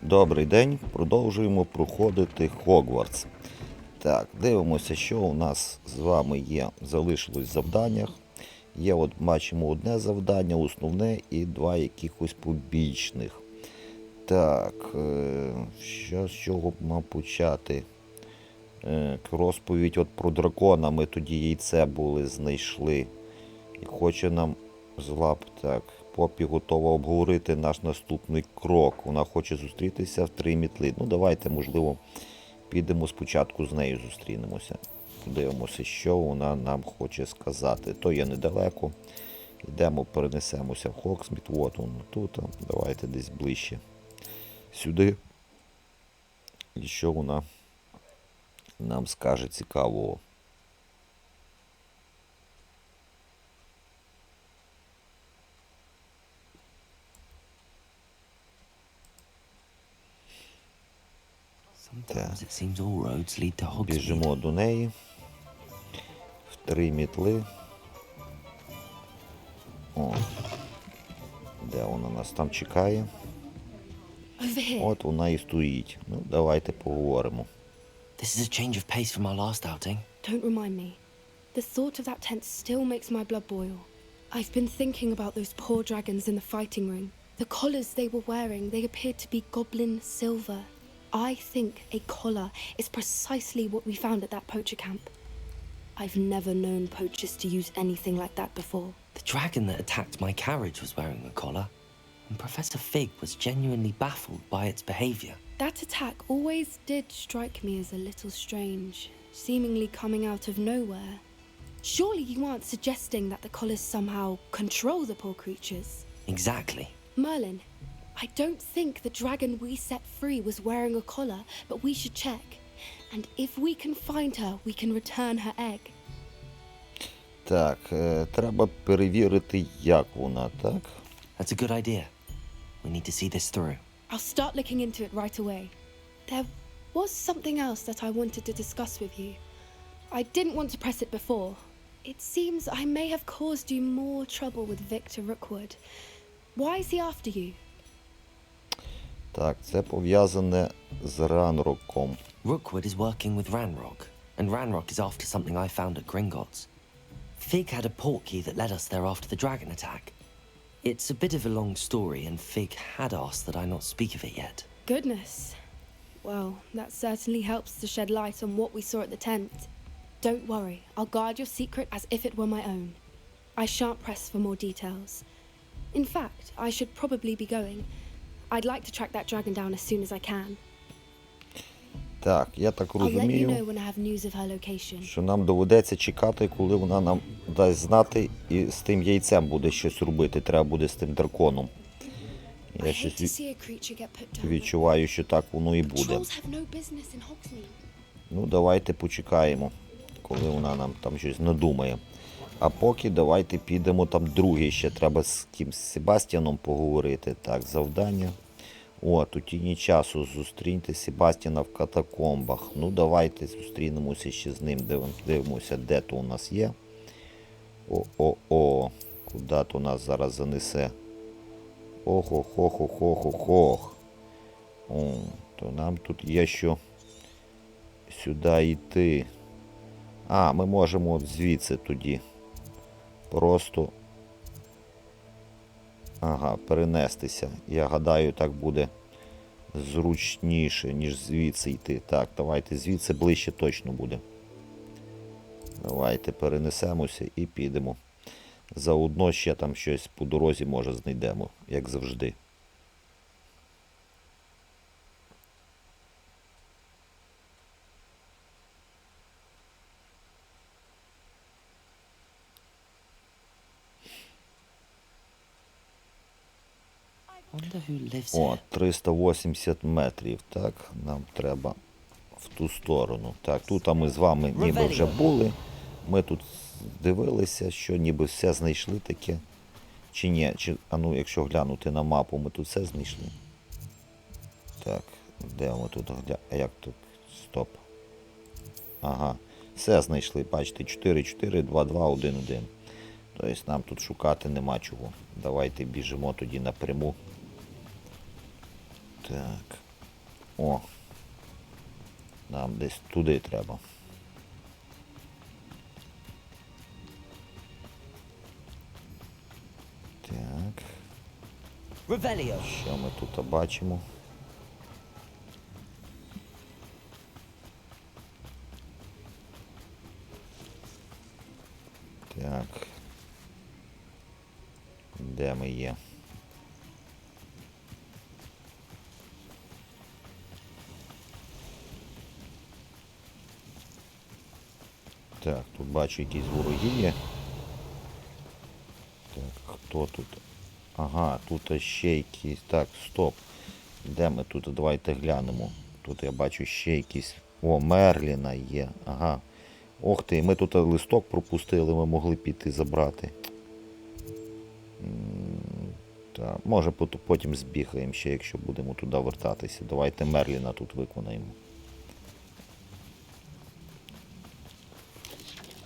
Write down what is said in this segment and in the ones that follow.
Добрий день, продовжуємо проходити Hogwarts. Так, дивимося, що у нас з вами є, залишилось в завданнях. Є, от бачимо, одне завдання, основне, і два якихось побічних. Так, з чого б мав почати? Розповідь от про дракона, ми тоді яйце були, знайшли. І хоче нам так, Попі готова обговорити наш наступний крок. Вона хоче зустрітися в 3 мітли. Ну, давайте, можливо, підемо спочатку з нею зустрінемося. Подивимося, що вона нам хоче сказати. То є недалеко. Йдемо, перенесемося в Хоксміт. От воно тут. Давайте десь ближче сюди. І що вона нам скаже цікавого. Так. Біжимо до неї. В 3 мітли. О. Де вона нас там чекає? От вона і стоїть. Ну, давайте поговоримо. This is a change of pace from our last outing. Don't remind me. The thought of that tent still makes my blood boil. I've been thinking about those poor dragons in the fighting ring. The collars they were wearing, they appeared to be goblin silver. I think a collar is precisely what we found at that poacher camp. I've never known poachers to use anything like that before. The dragon that attacked my carriage was wearing a collar, and Professor Fig was genuinely baffled by its behavior. That attack always did strike me as a little strange, seemingly coming out of nowhere. Surely you aren't suggesting that the collars somehow control the poor creatures? Exactly. Merlin, I don't think the dragon we set free was wearing a collar, but we should check. And if we can find her, we can return her egg. Так, треба перевірити, як вона, так? That's a good idea. We need to see this through. I'll start looking into it right away. There was something else that I wanted to discuss with you. I didn't want to press it before. It seems I may have caused you more trouble with Victor Rookwood. Why is he after you? Так, це пов'язане з Ранроком. Rookwood is working with Ranrock, and Ranrock is after something I found at Gringotts. Fig had a portkey that led us there after the dragon attack. It's a bit of a long story, and Fig had asked that I not speak of it yet. Goodness. Well, that certainly helps to shed light on what we saw at the tent. Don't worry, I'll guard your secret as if it were my own. I shan't press for more details. In fact, I should probably be going. I'd like to track that dragon down as soon as I can. Так, я так I'll let you know розумію, when I have news of her location. що нам доведеться чекати, коли вона нам дасть знати, і з тим яйцем буде щось робити. Треба буде з тим драконом. I Я hate to щось see a creature get put down. відчуваю, що так воно і буде. Trolls have no business in Hogsmeade. Ну, давайте почекаємо, коли вона нам там щось надумає. А поки давайте підемо там другий, ще треба з кимсь Себастьяном поговорити. Так, завдання. От, у тіні часу зустріньте Себастьяна в катакомбах. Ну, давайте зустрінемося ще з ним, дивимося, де то у нас є. О-о-о, куди то нас зараз занесе. Ох-ох-ох-ох-ох-ох. О, то нам тут є що сюди йти. А, ми можемо от звідси тоді просто, ага, перенестися. Я гадаю, так буде зручніше, ніж звідси йти. Так, давайте звідси ближче точно буде. Давайте перенесемося і підемо. Заодно ще там щось по дорозі, може, знайдемо, як завжди. Wonder who lives О, here. 380 метрів, так, нам треба в ту сторону. Так, тут ми з вами ніби вже були. Ми тут дивилися, що ніби все знайшли таке. Чи ні? Чи, а ну, якщо глянути на мапу, ми тут все знайшли. Так, де ми тут глянемо? А як тут? Стоп. Ага, все знайшли, бачите, 4, 4, 2, 2, 1, 1. Тобто нам тут шукати нема чого. Давайте біжимо тоді напряму. Так. О. Нам десь туди треба. Так. Revelio. Що ми тут бачимо? Так. Де ми є? Так, тут бачу якісь вороги є. Так, хто тут? Ага, тут ще якісь. Так, стоп. Де ми тут? Давайте глянемо. Тут я бачу ще якісь. О, Мерліна є. Ага. Ох ти, ми тут листок пропустили, ми могли піти забрати. Так, може потім збігаємо ще, якщо будемо туди вертатися. Давайте Мерліна тут виконаємо.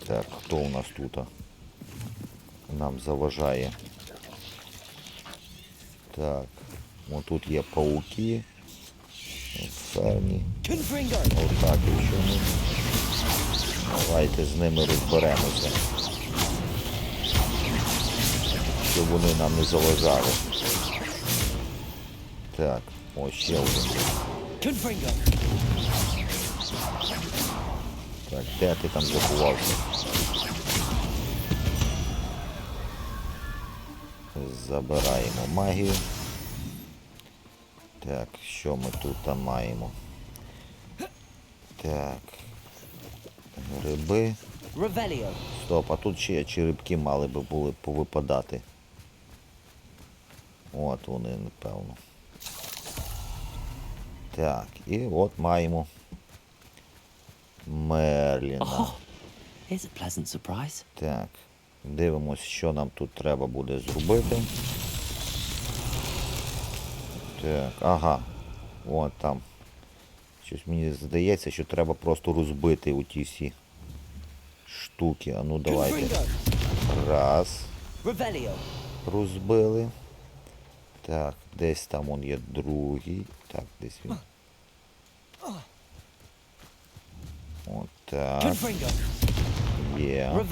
Так, хто у нас тут нам заважає? Так, ось тут є пауки. Ферні. Отак, якщо ми... Давайте з ними розберемося. Щоб вони нам не заважали. Так, ось ще один. Так, де ти там заховався? Забираємо магію. Так, що ми тут там маємо? Так. Гриби. Стоп, а тут ще черепки мали би були повипадати. От вони, напевно. Так, і от маємо Мерліна. Here's a pleasant surprise. Так, дивимось, що нам тут треба буде зробити. Так, ага. От там. Щось мені здається, що треба просто розбити у ті всі штуки. А ну давайте. Раз. Розбили. Так, десь там он є другий. Так, десь він. От так. Є.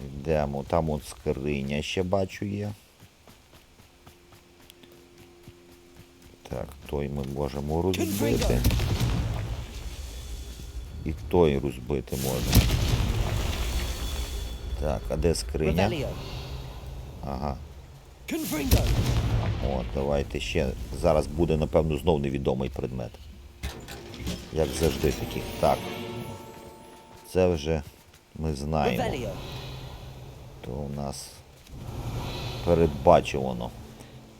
Йдемо. Там от скриня ще бачу є. Так, той ми можемо розбити. І той розбити можна. Так, а де скриня? Ага. От, давайте ще. Зараз буде, напевно, знов невідомий предмет. Як завжди таких. Так. Це вже ми знаємо. То у нас передбачувано.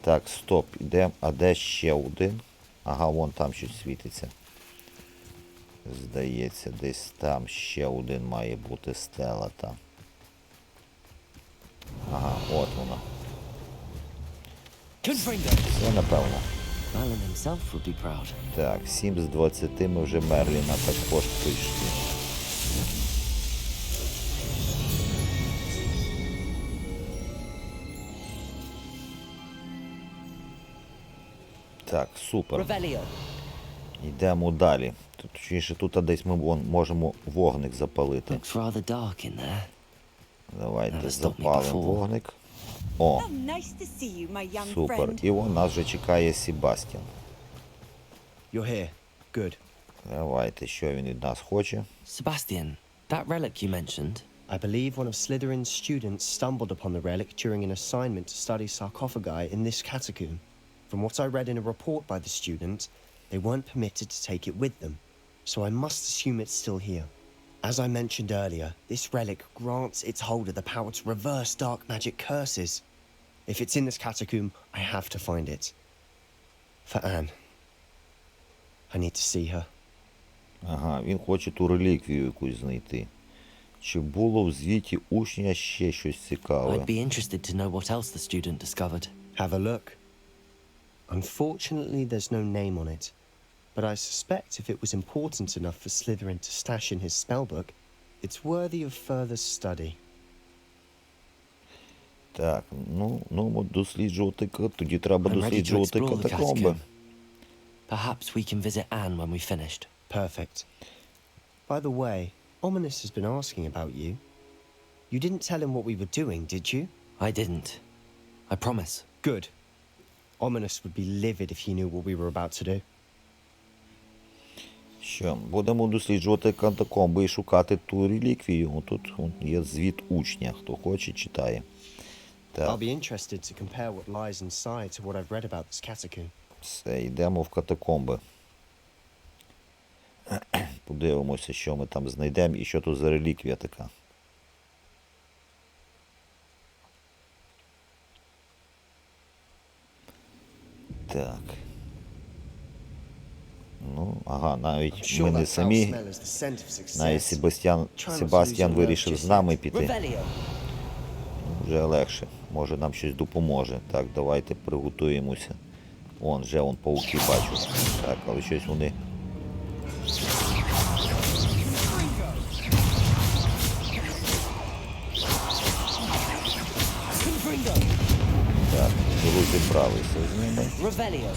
Так, стоп, йдемо. А де ще один? Ага, вон там щось світиться. Здається, десь там ще один має бути стела там. Ага, от вона. Це напевно. Так, 7 з 20 ми вже Мерліна також прийшли. Так, супер. Йдемо далі. Точніше, тут десь ми можемо вогник запалити. Давайте запалимо вогник. О, супер. І вон нас вже чекає Себастьян. Давайте, що він від нас хоче. Sebastian, that relic you mentioned. I believe one of Slytherin's students stumbled upon the relic during an assignment to study sarcophagi in this catacomb. From what I read in a report by the student, they weren't permitted to take it with them, so I must assume it's still here. As I mentioned earlier, this relic grants its holder the power to reverse dark magic curses. If it's in this catacomb, I have to find it. For Anne. I need to see her. Ага, він хоче ту реліквію якусь знайти. Чи було в звіті учня ще щось цікаве? I'd be interested to know what else the student discovered. Have a look. Unfortunately, there's no name on it, but I suspect if it was important enough for Slytherin to stash in his spellbook, it's worthy of further study. Так, ну досліджувати, тоді треба досліджувати катакомби. Perhaps we can visit Anne when we've finished. Perfect. By the way, Ominous has been asking about you. You didn't tell him what we were doing, did you? I didn't. I promise. Good. Ominous would be livid if he knew what we were about to do. Що, будемо досліджувати катакомби і шукати ту реліквію. Тут є звіт учня, хто хоче, читає. I'll Так, be interested to compare what lies inside to what I've read about this catacomb. все, йдемо в катакомби. Подивимося, що ми там знайдемо і що тут за реліквія така. Так. Ну, ага, навіть ми не самі. Навіть Себастьян вирішив з нами піти. Revelio. Вже легше. Може нам щось допоможе. Так, давайте приготуємося. Вже пауки бачу. Так, але щось вони. Так, розібралися з ними. Revelio.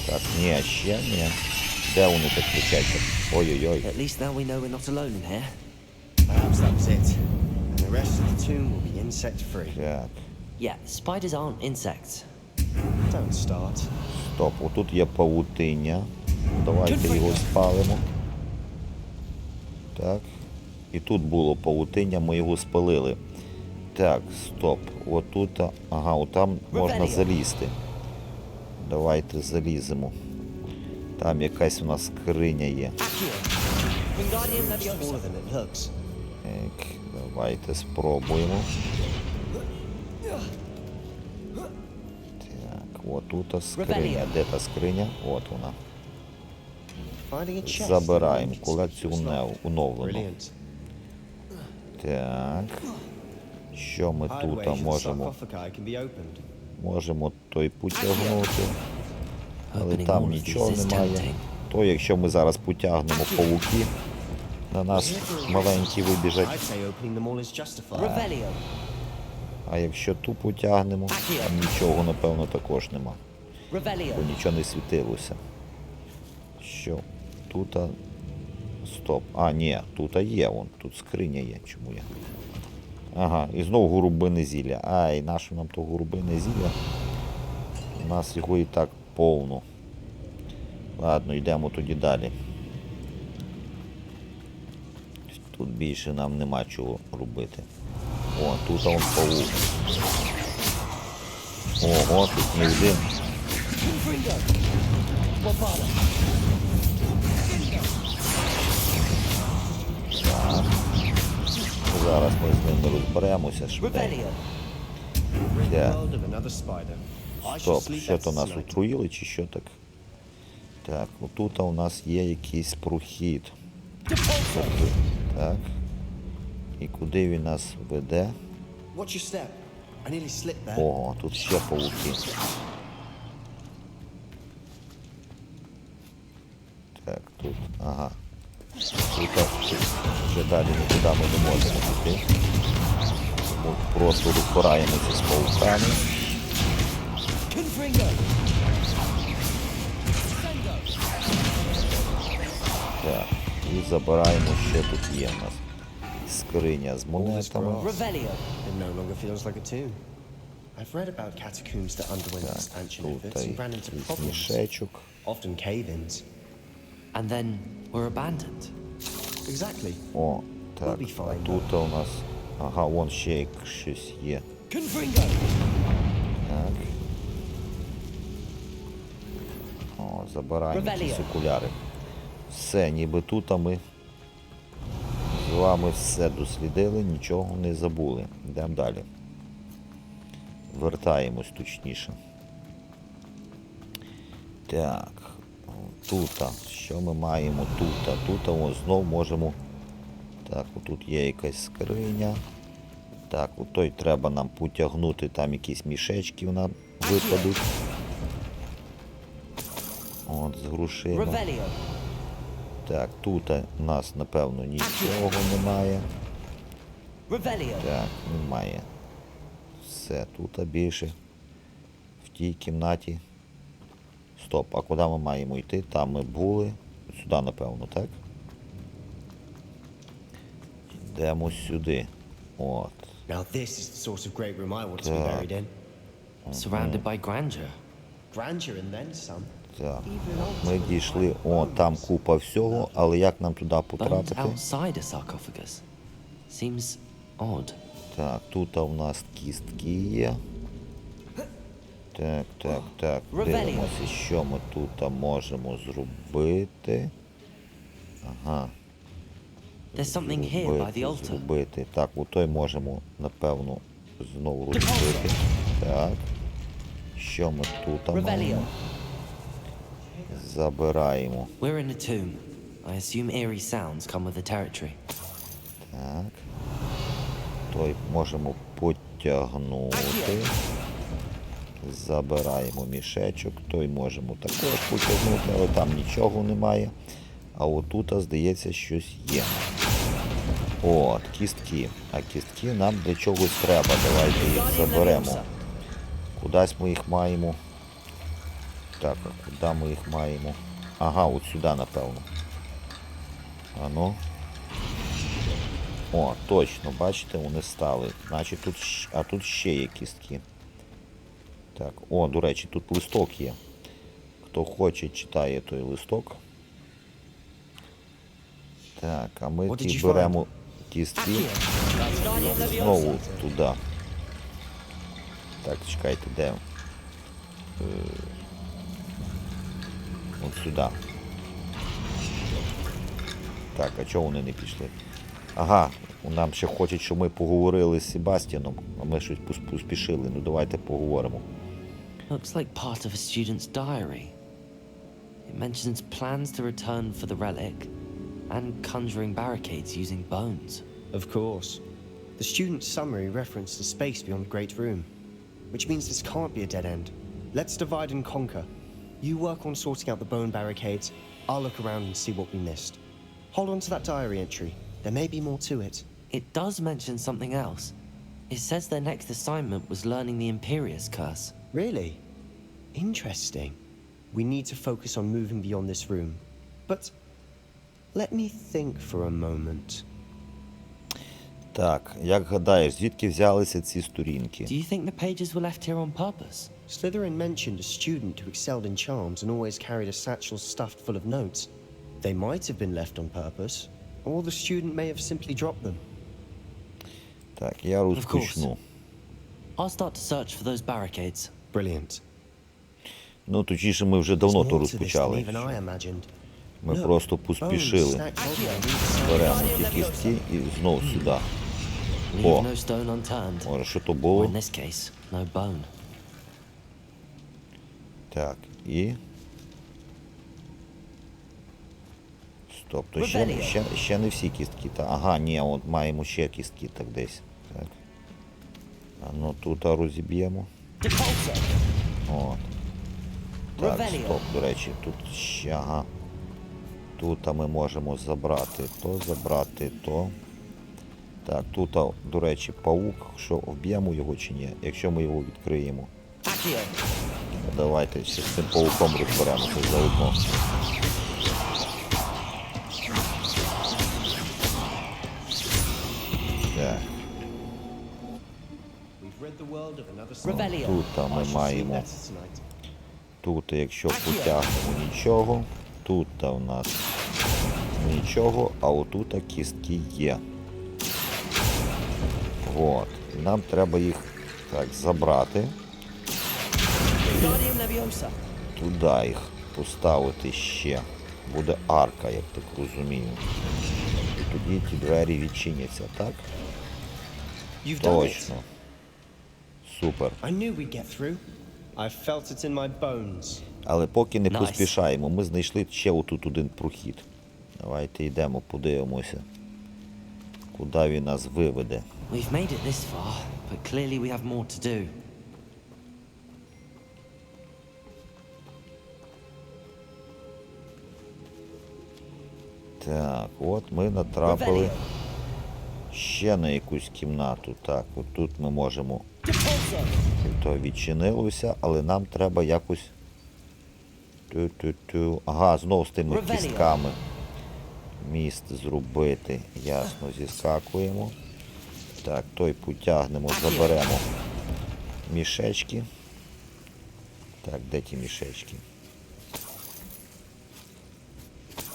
Так, ні, ще ні. Де вони так кричать? Ой-ой-ой. At least now we know we're not alone in here. Perhaps that's it. And the rest of the tomb will be insect-free. Так, Yeah, spiders aren't insects. Don't start. стоп, отут є павутиння. Давайте його спалимо. Так. І тут було павутиння, ми його спалили. Так, стоп. Отут, ага, отам можна залізти. Давайте заліземо. Там якась у нас скриня є. Wingardium It's Leviosa. smaller than it looks. Так, давайте спробуємо. Так, отут скриня. Де та скриня? От вона. Finding a chest. Забираємо колекцію оновлену. Brilliant. Так. Що ми тут Hideaways and можемо? sarcophagi can be opened. Можемо той потягнути. Але Opening там all of нічого these is немає. tempting. То якщо ми зараз потягнемо павуки, на нас маленькі вибіжать. I'd say opening them all is justified. Revelio. А якщо ту потягнемо, там нічого, напевно, також нема. Revelio. Бо нічого не світилося. Що? Тут. Стоп. А, ні, тут є, тут скриня є. Чому я? Ага, і знову голубине зілля. Ай, нащо нам то голубине зілля? У нас його і так повно. Ладно, йдемо тоді далі. Тут більше нам нема чого робити. О, тут паук. Ого, тут не один. Так. Зараз ми з ними розберемося швиденько. Revelio. Так. World of another spider. I should Стоп, sleep що то better нас tonight. отруїли чи що так? Так, отут у нас є якийсь прохід. Так. І куди він нас веде? Watch your step. I nearly slipped there. Ого, тут ще павуки. Так, тут, ага. Тут вже далі нікуди ми не можемо піти. Тому просто розпораємося з павуками. Так, і забираємо, що тут є у нас. Скриня з монетами. Revelio. It no longer feels like a tomb. I've read about catacombs that underwent expansion Тут efforts and ran into якийсь problems, мішечок. often cave-ins. And then we're abandoned. Exactly. О, так, We'll be а fine, тут у нас... Ага, вон ще щось є. Так. О, забираємо Revelio. ці окуляри. Все, ніби тут ми з вами все дослідили, нічого не забули. Йдемо далі. Вертаємось точніше. Так. Тут. Що ми маємо тут? Тут знов можемо... Так, отут є якась скриня. Так, отой треба нам потягнути, там якісь мішечки нам випадуть. От, з грошима. Revelio. Так, тут у нас, напевно, нічого немає. Revelio. Так, немає. Все, тут більше. В тій кімнаті стоп, а куди ми маємо йти? Там ми були. Сюди, напевно, так? Йдемо сюди. От. Now this is the sort of great room I want to be Так. buried in. Surrounded by grandeur. Grandeur and then some. Так. Ми дійшли. О, там купа всього, але як нам туди Bones потрапити? outside a sarcophagus. Seems odd. Так, тут у нас кістки є. Так, так, так. Дивимося, що ми тут можемо зробити. Ага. There's something here by the altar. Зробити. Так, у той можемо, напевно, знову розбити. Так. Що ми тут маємо? Забираємо. We're in a tomb. I assume eerie sounds come with the territory. Так. Той можемо потягнути. Забираємо мішечок. Той можемо також потягнути, але там нічого немає. А отут, здається, щось є. От, кістки. А кістки нам для чогось треба. Давайте їх заберемо. Кудись ми їх маємо. Так, а куди ми їх маємо? Ага, от сюди, напевно. А ну. О, точно, бачите, вони стали. Значить, тут ще є кістки. Так, о, до речі, тут листок є. Хто хоче, читає той листок. Так, а ми ті беремо кістки. Знову туди. Так, чекайте, де? От сюди. Так, а чого вони не пішли? Ага, нам ще хочуть, щоб ми поговорили з Себастьяном, а ми щось поспішили. Ну давайте поговоримо. Looks like part of a student's diary. It mentions plans to return for the relic and conjuring barricades using bones. Of course. The student's summary referenced the space beyond the Great Room, which means this can't be a dead end. Let's divide and conquer. You work on sorting out the bone barricades, I'll look around and see what we missed. Hold on to that diary entry. There may be more to it. It does mention something else. It says their next assignment was learning the Imperius curse. Really? Interesting. We need to focus on moving beyond this room. But let me think for a moment. Так, як гадаєш, звідки взялися ці сторінки? Do you think the pages were left here on purpose? Slytherin mentioned a student who excelled in charms and always carried a satchel stuffed full of notes. They might have been left on purpose, or the student may have simply dropped them. Так, я розпочну. I'll start to search for those barricades. Brilliant. Ну, точніше, ми вже давно There's то more to this than розпочали. even I imagined. Ми Look, просто bones поспішили. stacked together. Беремо ті кістки і знов сюди. Leave О, no stone unturned. може, що то Or було? in this case, no bone. Так, і... Стоп, то ще не всі кістки. Ага, ні, от маємо ще кістки так десь. Так. А ну тут розіб'ємо. От. Так, стоп, до речі, тут ще, ага. Тут ми можемо забрати то. Так, тут, до речі, паук. Що, вб'ємо його чи ні? Якщо ми його відкриємо. Давайте ще з цим пауком розберемося заодно. Так. Тут ми маємо. Тут, якщо потягнемо нічого, тут у нас нічого, а отут кістки є. От. Нам треба їх так забрати. Туди їх поставити ще. Буде арка, як так розумію. І тоді ті двері відчиняться, так? Точно. Супер. Але поки не поспішаємо, ми знайшли ще отут один прохід. Давайте йдемо, подивимося, куди він нас виведе. We've made it this far, but clearly we have more to do. Так, от ми натрапили ще на якусь кімнату. Так, от тут ми можемо... То відчинилося, але нам треба якось Ту-ту-ту. Ага, знову з тими кістками. Міст зробити. Ясно, зіскакуємо. Так, той потягнемо, заберемо мішечки. Так, де ті мішечки?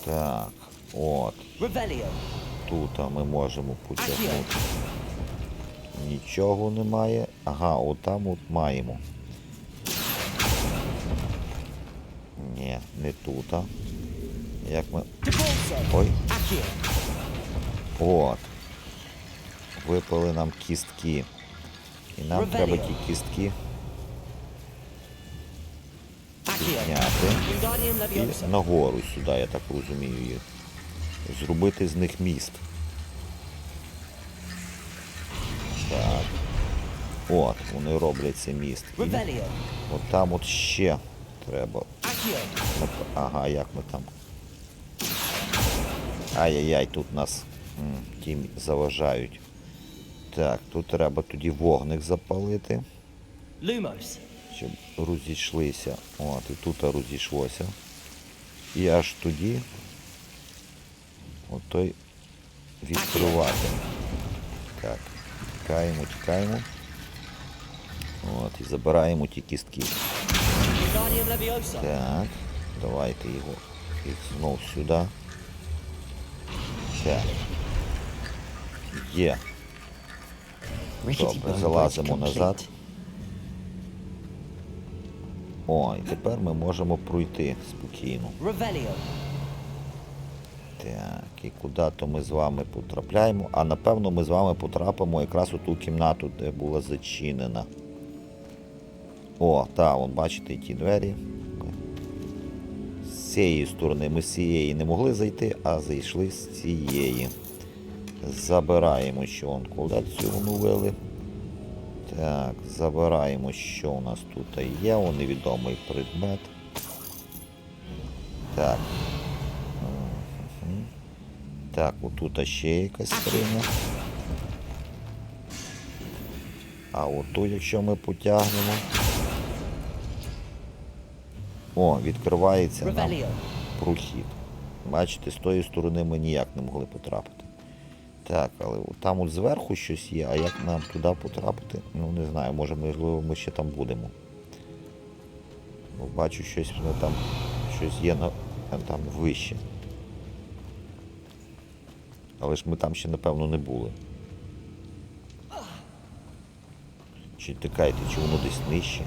Так, от. Тут ми можемо потягнути. Нічого немає. Ага, отам от маємо. Ні, не тут. Як ми... Ой. От. Випали нам кістки. І нам треба ті кістки підняти. І нагору сюди, я так розумію, їх. Зробити з них міст. Так. От, вони роблять цей міст. І от там от ще треба. Ага, як ми там? Ай-яй-яй, тут нас ті заважають. Так, тут треба тоді вогник запалити. Щоб розійшлися. От, і тут розійшлося. І аж тоді отой відкривати. Так, тікаємо, тікаємо. От, і забираємо ті кістки. Так, давайте його їх знов сюди. Так. Є. Добре, залазимо назад. О, і тепер ми можемо пройти спокійно. Так, і куди то ми з вами потрапляємо? А напевно ми з вами потрапимо якраз у ту кімнату, де була зачинена. О, так, вон, бачите, ті двері. З цієї сторони ми з цієї не могли зайти, а зайшли з цієї. Забираємо, що вон колекцію оновили. Так, забираємо, що у нас тут є. О, невідомий предмет. Так. Так, отут ще якась скриня. А оту, якщо ми потягнемо. О, відкривається нам прохід. Бачите, з тої сторони ми ніяк не могли потрапити. Так, але там от зверху щось є, а як нам туди потрапити? Ну, не знаю, може, можливо, ми ще там будемо. Бо бачу, щось там щось є там вище. Але ж ми там ще, напевно, не були. Чи тикайте, чи воно десь нижче?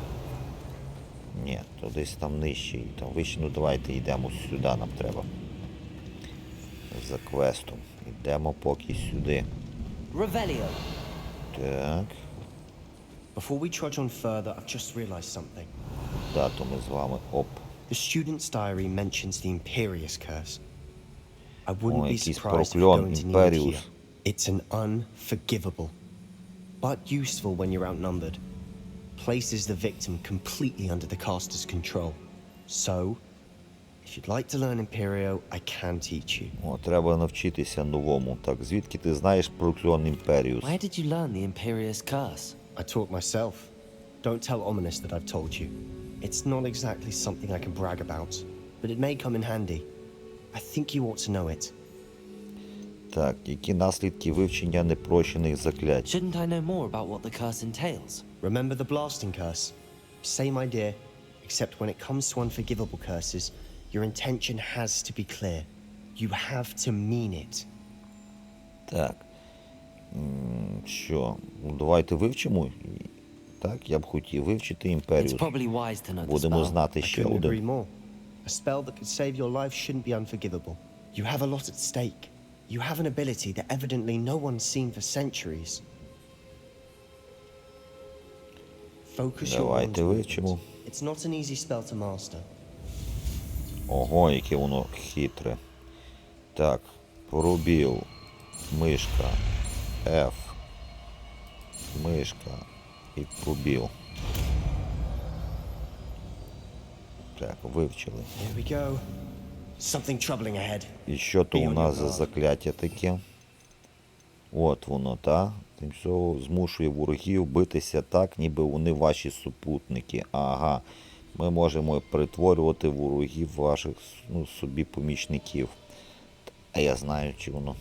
Ні, то десь там нижче і там вище. Ну давайте йдемо сюди, нам треба. За квестом. Йдемо поки сюди. Так. Before we trudge on further, I've just realized something. Да, то ми з вами. Оп. The student's diary mentions the Imperious curse. I wouldn't be якийсь surprised if we're прокльон going to need it Imperius. here. It's an unforgivable, but useful when you're outnumbered. Places the victim completely under the caster's control. So, if you'd like to learn Imperio, I can teach you. О, треба навчитися новому. Так, звідки ти знаєш прокльон Імперіус? Where did you learn the Imperious curse? I taught myself. Don't tell Ominous that I've told you. It's not exactly something I can brag about, but it may come in handy. I think you ought to know it. Так, які наслідки вивчення непрощених заклять? Shouldn't I know more about what the curse entails? Remember the blasting curse? Same idea, except when it comes to unforgivable curses, your intention has to be clear. You have to mean it. Так. Що? Ну, давайте вивчимо. Так, я б хотів вивчити It's Імперіус. probably wise to know the Будемо spell. знати I ще couldn't agree один. more. A spell that could save your life shouldn't be unforgivable. You have a lot at stake. You have an ability that evidently no one's seen for centuries. Focus your Давайте one's вивчимо. movement. It's not an easy spell to master. Ого, яке воно хитре. Так, пробіл. Мишка. F. Мишка. І пробіл. Так, вивчили. Here we go. Something troubling ahead. І що то у нас за закляття таке? От воно, та? Тимчасово змушує ворогів битися так, ніби вони ваші супутники. Ага. Ми можемо перетворювати ворогів ваших, ну, собі помічників. А я знаю, чи воно.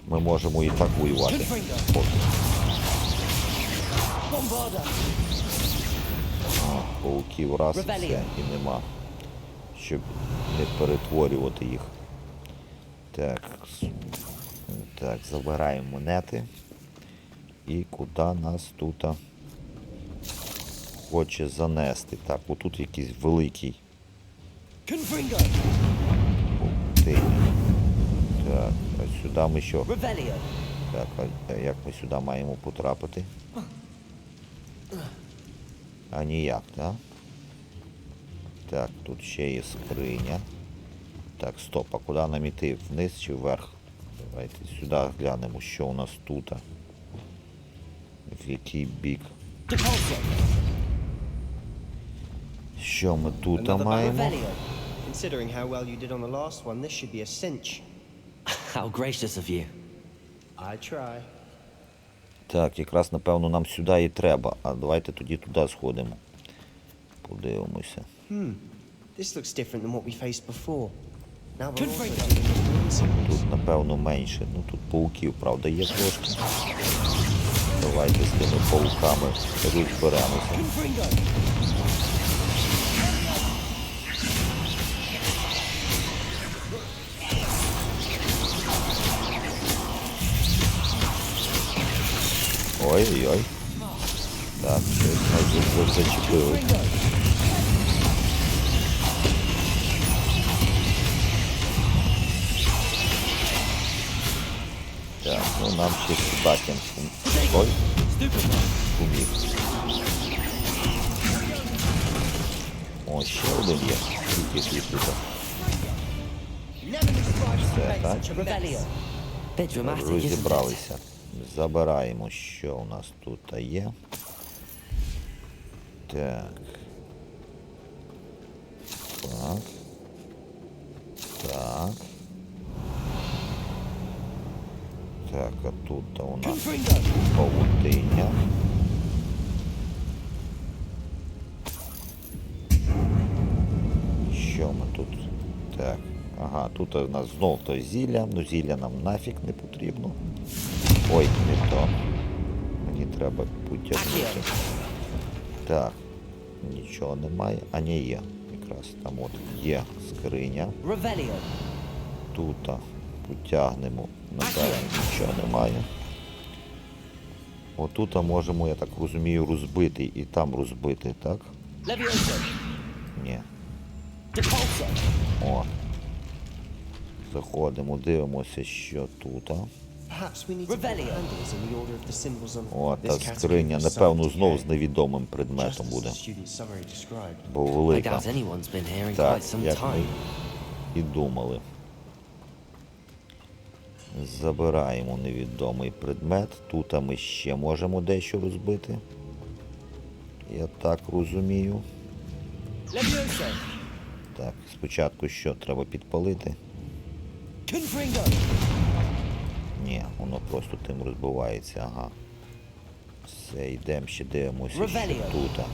Ми можемо і так воювати. Пауків раз і все, і нема. Щоб не перетворювати їх. Так, забираємо монети. І куди нас тут хоче занести? Так, отут якийсь великий. Тіні. Так, а сюди ми що? Так, а як ми сюди маємо потрапити? А ніяк, так? Так, тут ще є скриня. Так, стоп, а куди нам іти? Вниз чи вверх? Давайте сюди глянемо, що у нас тут. В який бік. Що ми тут маємо? Considering how well you did on the last one, this should be a cinch. How gracious of you. I try. Так, якраз, напевно, нам сюди і треба. А давайте тоді туди сходимо. Подивимося. This looks different than what we faced before. Now we're also doing some Тут, напевно, менше. Ну, тут пауків, правда, є трошки. Давайте з тими пауками розберемося. Ой-ой-ой. Так, щось нас зачепили. Так, ну нам ще сюди кінцем. Ой, поміг. О, ще один є. Скільки тут. Все, так. Bit dramatic, isn't it? Розібралися. Забираємо, що у нас тут є. Так. Так. Так. Так, а тут у нас павутиння. Що ми тут? Так. Ага, тут у нас знов то зілля. Ну зілля нам нафіг не потрібно. Ой, не то. Мені треба потягнути. Так. Нічого немає. А не є. Якраз там от є скриня. Тут потягнемо. Напевно, нічого немає. Отут можемо, я так розумію, розбити і там розбити, так? Ні. О. Заходимо, дивимося, що тут. Perhaps we need to put handles in the order of the symbols on О, this та category скриня, for напевно, some знов decay, з невідомим just предметом as буде. the student's summary described. Бо I велика. doubt anyone's been here in Так, quite some як ми time. і думали. Забираємо невідомий предмет. Тут ми ще можемо дещо розбити. Я так розумію. Так, спочатку що? Треба підпалити? Ні, воно просто тим розбивається, ага. Все, йдемо ще дивимося, що тут.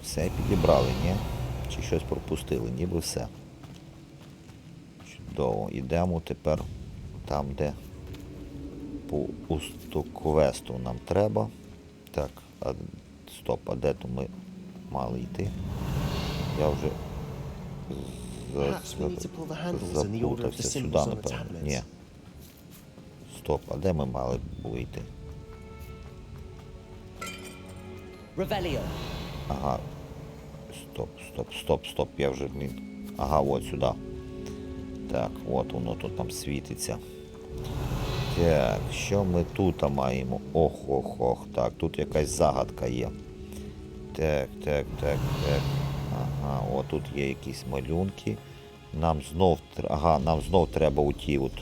Все підібрали, ні? Чи щось пропустили? Ніби все. Чудово. Йдемо тепер там, де по усту квесту нам треба. Так, стоп, а де то ми мали йти? Я вже запутався сюди, напевно. Ні. Стоп, а де ми мали були йти? Ага. Стоп, я вже, ага, от сюди. Так, от воно тут там світиться. Так, що ми тут маємо? Ох. Так, тут якась загадка є. Так. Ага, от тут є якісь малюнки. Нам знов треба оті от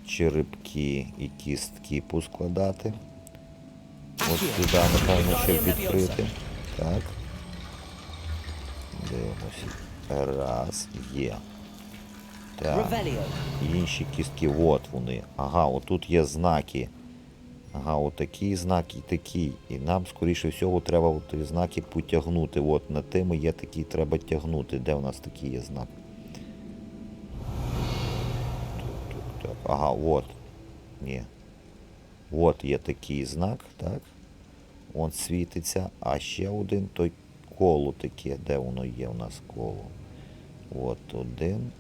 черепки і кістки поскладати. От сюди, напевно, ще відкрити. Так. Дивимося. Раз, є. Так. Revelio. Інші кістки, от вони. Ага, отут є знаки. Ага, отакий знак і такий. І нам, скоріше всього, треба ті знаки потягнути. От на тими є такі, треба тягнути. Де у нас такий є знак? Так. Ага, от. Ні. От є такий знак, так. Он світиться. А ще один той коло таке. Де воно є у нас коло? От один.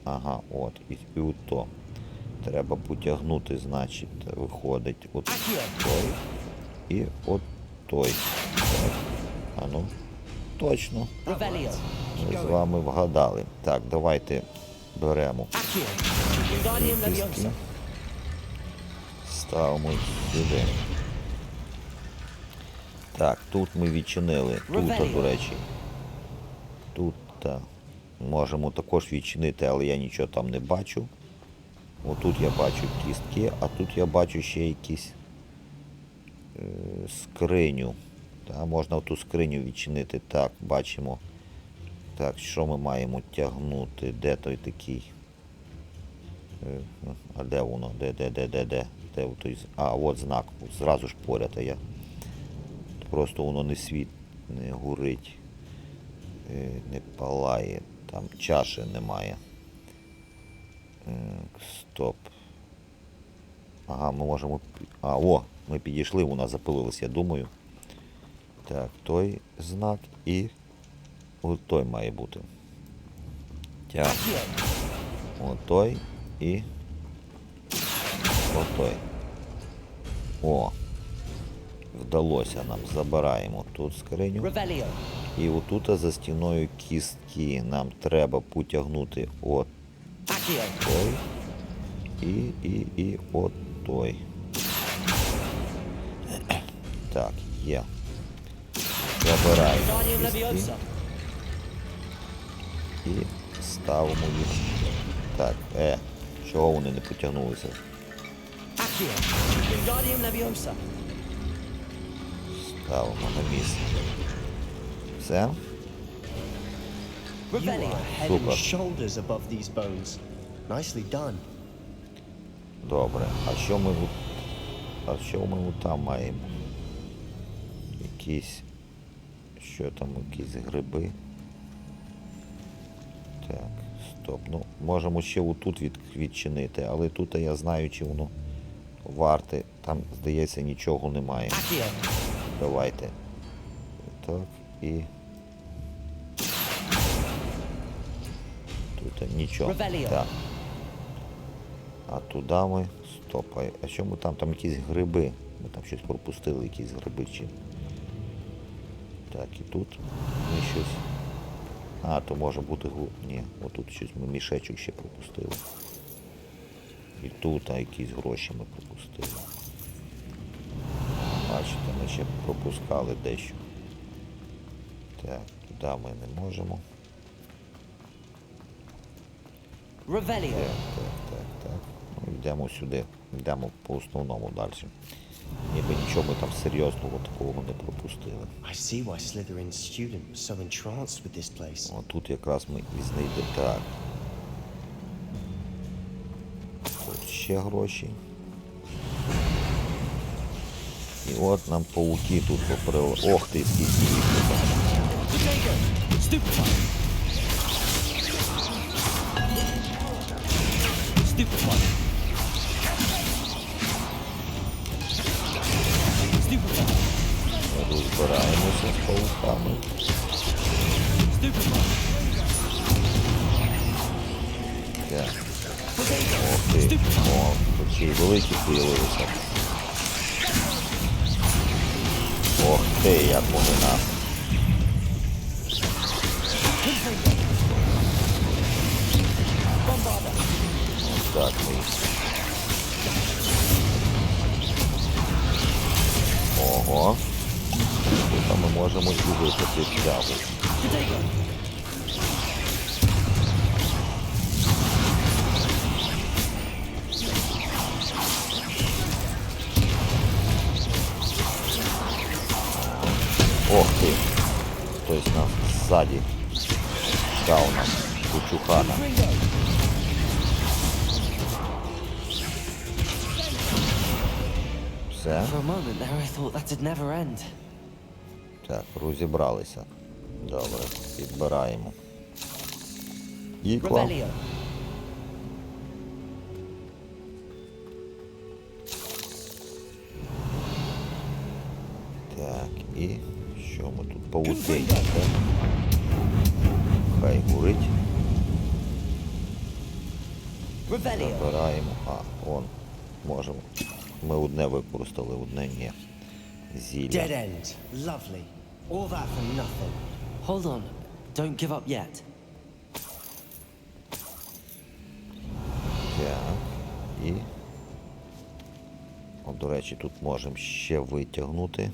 Ага, от. І от то. Треба потягнути, значить, виходить от той і от той. Так. А ну, точно. Revelio. Ми з вами вгадали. Так, давайте беремо Wingardium кістки. Leviosa. Ставимо сюди. Так, тут ми відчинили. Тут, до речі. Тут можемо також відчинити, але я нічого там не бачу. Отут я бачу кістки, а тут я бачу ще якісь скриню. Можна ту скриню відчинити. Так, бачимо. Так, що ми маємо тягнути? Де той такий? А де воно? Де той? А, от знак. Зразу ж поряд, а я. Просто воно не не горить, не палає. Там чаші немає. Стоп. Ага, ми можемо... А, о, ми підійшли, вона запилилась, я думаю. Так, той знак і... Ось той має бути. Так. Отой і... Отой. О. Вдалося нам. Забираємо тут скриню. Revelio. І отут за стіною кістки нам треба потягнути от Accio. той і от той. Так, є. Забираємо Wingardium кістки Leviosa. і ставимо їх. Так, чого вони не потягнулися? Accio. Wingardium Leviosa. Ставимо на місце. Все? You are Revelio. head and Super. shoulders above these bones. Nicely done. Добре. А що ми там маємо? Якісь... Що там, якісь гриби? Так, стоп. Ну, можемо ще отут відчинити, але тут я знаю, чи воно варте. Там, здається, нічого немає. Accio. Давайте. Так, і... Тут нічого. Revelio. Так. А туди ми... Стоп, а що ми там? Там якісь гриби. Ми там щось пропустили, якісь гриби чи... Так, і тут ми щось... А, то може бути... Ні, отут щось ми мішечок ще пропустили. І тут якісь гроші ми пропустили. Бачите, ми ще пропускали дещо. Так, туди ми не можемо. Revelio. Так. Ну, йдемо сюди. Йдемо по основному далі. Ніби нічого ми там серйозного такого не пропустили. I see why Slytherin's student was so entranced with this place. О, тут якраз ми і знайдемо. Так. Тут ще гроші. І от нам пауки тут поприли. Ох ти, скільки їх тут. Potato. Stupefy. Stupefy. Stupefy. Ми розбираємося з пауками. Stupefy. Так. Potato. Ох ти. О, тут ще й великі появилися. Ох ти, як вони нас. Bombarda. Так, ми. Ого. Тут ми можемо і випити тягу. Potato. Ох ти. Хтось нас ззаді. Дав нам. мальчухана. Все. For a moment there, I thought that'd never end. Так, розібралися. Добре, підбираємо. Ікла. Revelio. Так, і що ми тут? Павутиння, так? Хай горить. Revelio. Забираємо. Он. Можемо. Ми одне використали, одне ні. Зілля. Dead end. Lovely. All that for nothing. Hold on. Don't give up yet. Так. І. О, до речі, тут можемо ще витягнути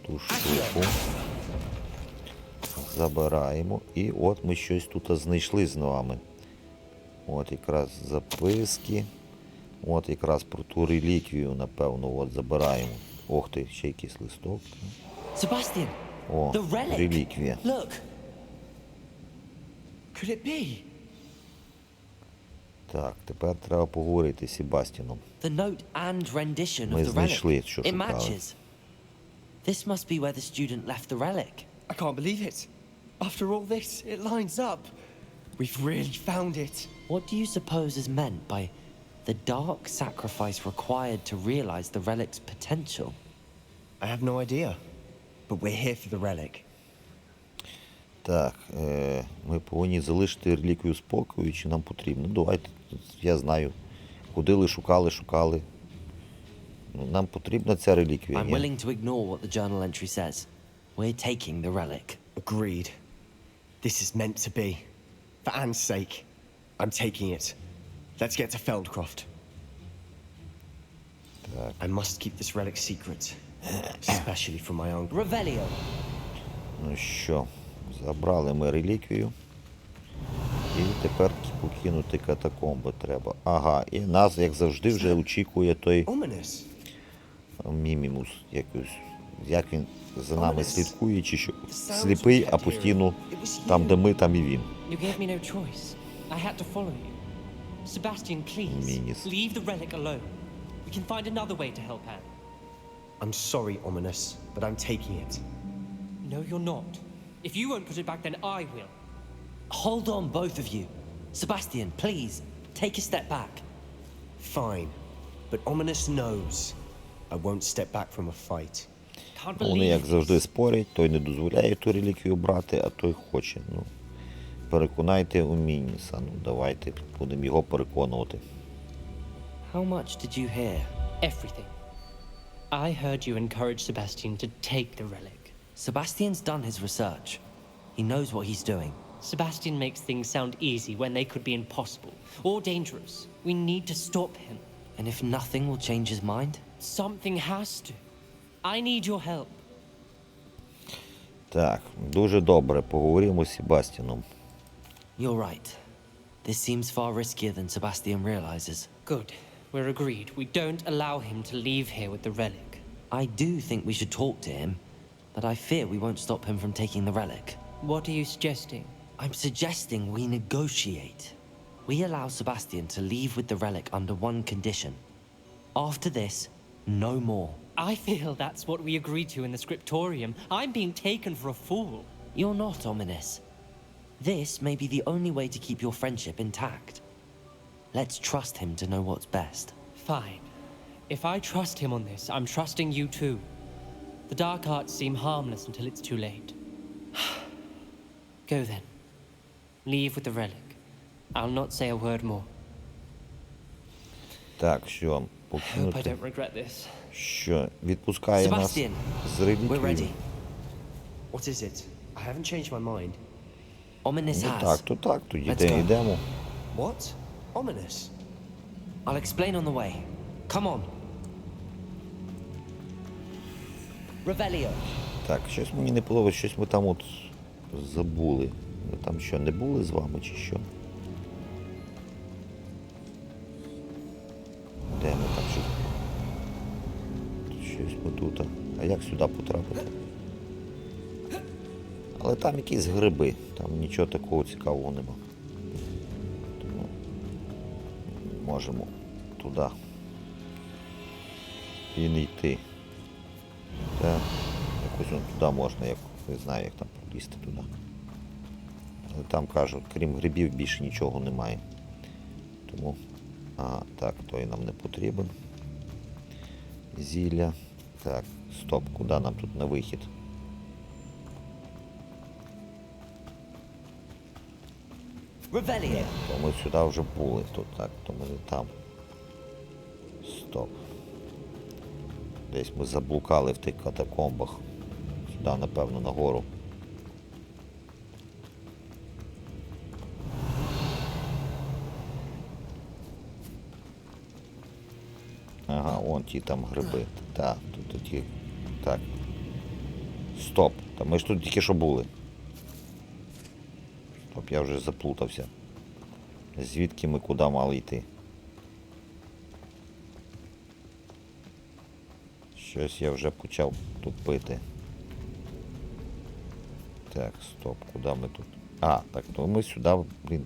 ту штуку. Забираємо. І от ми щось тут знайшли з вами. От якраз записки. От якраз про ту реліквію, напевно, от забираємо. Ох ти, ще якийсь листок. Sebastian. О, The relic. реліквія. Look. Could it be? Так, тепер треба поговорити з Себастіном. The note and rendition Ми of the знайшли, relic. що It шукали. matches. This must be where the student left the relic. I can't believe it. After all this, it lines up. We've really found it. What do you suppose is meant by the dark sacrifice required to realize the relic's potential? I have no idea. But we're here for the relic. Так, ми повинні залишити реліквію спокою, чи нам потрібно. Давайте, я знаю. Ходили, шукали. Ну, нам потрібна ця реліквія. I'm ні? willing to ignore what the journal entry says. We're taking the relic. Agreed. This is meant to be. For Anne's sake, I'm taking it. Let's get to Feldcroft. Так. I must keep this relic secret. Especially from my uncle. Revelio. Ну що, забрали ми реліквію. І тепер покинути катакомби треба. Ага, і нас, як завжди, вже очікує той Ominous. Мімімус. Якось. Як він за нами Ominous. слідкує, чи що? The sounds Сліпий, we а kept постійно hearing. It was там, you. де ми, там і він. You gave me no choice. I had to follow you. Sebastian, please, Meanness. leave the relic alone. We can find another way to help Anne. I'm sorry, Ominous, but I'm taking it. No, you're not. If you won't put it back, then I will. Hold on, both of you. Sebastian, please, take a step back. Fine. But Ominous knows I won't step back from a fight. Can't Вони, believe як завжди, this. спорять, той не дозволяє ту реліквію брати, а той хоче. Ну, переконайте у Мінніса. Ну, давайте будемо його переконувати. How much did you hear? Everything. I heard you encourage Sebastian to take the relic. Sebastian's done his research. He knows what he's doing. Sebastian makes things sound easy when they could be impossible or dangerous. We need to stop him. And if nothing will change his mind? Something has to. I need your help. Так, дуже добре, поговоримо з Себастіном. You're right. This seems far riskier than Sebastian realizes. Good. We're agreed. We don't allow him to leave here with the relic. I do think we should talk to him, but I fear we won't stop him from taking the relic. What are you suggesting? I'm suggesting we negotiate. We allow Sebastian to leave with the relic under one condition. After this, no more. I feel that's what we agreed to in the scriptorium. I'm being taken for a fool. You're not ominous. This may be the only way to keep your friendship intact. Let's trust him to know what's best. Fine. If I trust him on this, I'm trusting you too. The dark arts seem harmless until it's too late. Go then. Leave with the relic. I'll not say a word more. Так, що, Hope I покинути? don't regret this. Що, відпускає нас Sebastian, з we're реліквією? ready. What is it? I haven't changed my mind. Ominous Ну has. так, то так, тоді Let's go. йдемо. What? Ominous? I'll explain on the way. Come on. Revelio. Так, щось мені не подобається, щось ми там от забули. Ми там що, не були з вами чи що? Де ми там щось? Щось ми тут. А як сюди потрапити? Але там якісь гриби, там нічого такого цікавого нема. Тому можемо туди і не йти. Так, якось вон туди можна, як не знаю, як там пролізти туди. Але там кажуть, крім грибів більше нічого немає. Тому, так, той нам не потрібен. Зілля. Так, стоп, куди нам тут на вихід? Revelio. То ми сюди вже були, тут так, то ми не там. Стоп. Десь ми заблукали в тих катакомбах. Сюди, напевно, нагору. Ага, вон ті там гриби. Так, тут ті. Так. Стоп. Та ми ж тут тільки що були. Стоп, я вже заплутався. Звідки ми куди мали йти? Щось я вже почав тупити. Так, стоп, куди ми тут? Так, то ми сюди, блін,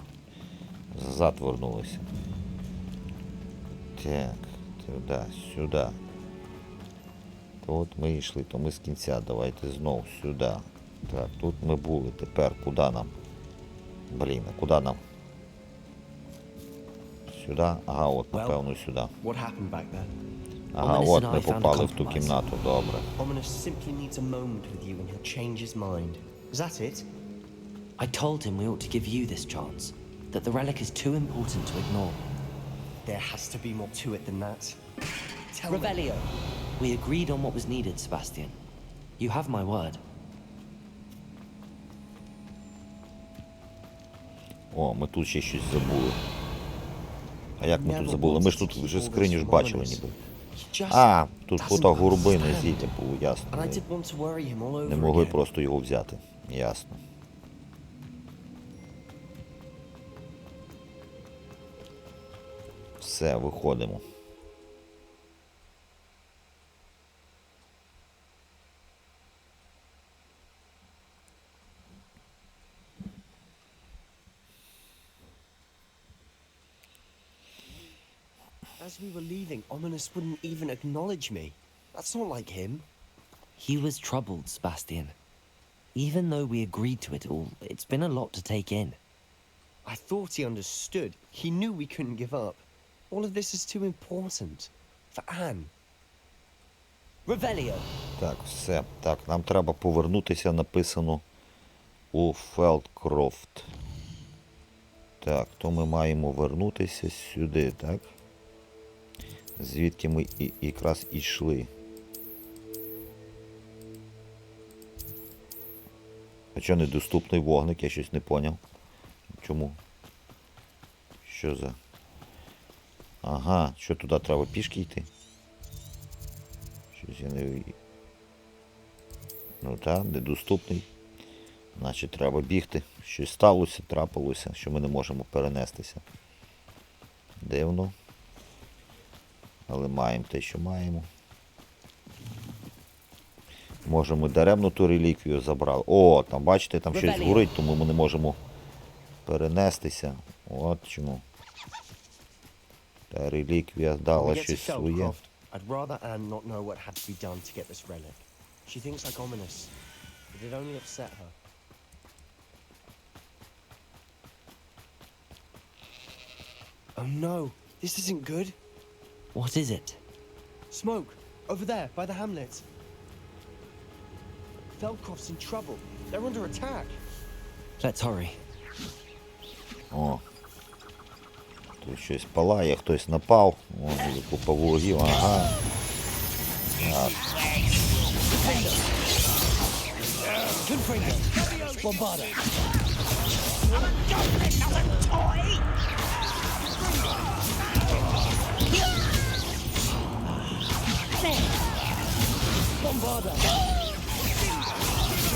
назад вернулися. Так, туди, сюди. То от ми йшли, то ми з кінця, давайте знов сюди. Так, тут ми були, тепер куди нам? Блін, а куди нам? Сюди? Ага, от, напевно, сюди. What happened back there? Ага, от ми попали в ту кімнату, добре. Ominous simply needs a moment with you and he'll change his mind. Is that it? I told him we ought to give you this chance, that the relic is too important to ignore. There has to be more to it than that. Tell me. Revelio. We agreed on what was needed, Sebastian. You have my word. О, ми тут ще щось забули. А як ми тут забули? Ми ж тут вже скриню ж бачили ніби. Тут фото гурбини зілля було, ясно. Не могли просто його взяти. Ясно. Все, виходимо. As we were leaving, Ominous wouldn't even acknowledge me. That's not like him. He was troubled, Sebastian. Even though we agreed to it all, it's been a lot to take in. I thought he understood. He knew we couldn't give up. All of this is too important. For Anne. Revelio. Так, все. Так, нам треба повернутися, написано у Фелдкрофт. Так, то ми маємо вернутися сюди, так? Звідки ми якраз і йшли. А чого недоступний вогник? Я щось не поняв. Чому? Що за... Ага, що туди треба пішки йти? Щось я не... Ну так, недоступний. Значить, треба бігти. Щось сталося, трапилося, що ми не можемо перенестися. Дивно. Але маємо те, що маємо. Може, ми даремно ту реліквію забрали. О, там, бачите, там щось горить, тому ми не можемо перенестися. От чому. Та реліквія дала щось своє. I'd rather Anne not know what had to be done to get this relic. She thinks like Ominous. But it only upset her. Oh no, this isn't good. What is it? Smoke, over there, by the hamlet. Feldcroft's in trouble. They're under attack. Let's hurry. О. Тут щось палає, хтось напав. О, купа ворогів, ага. Так.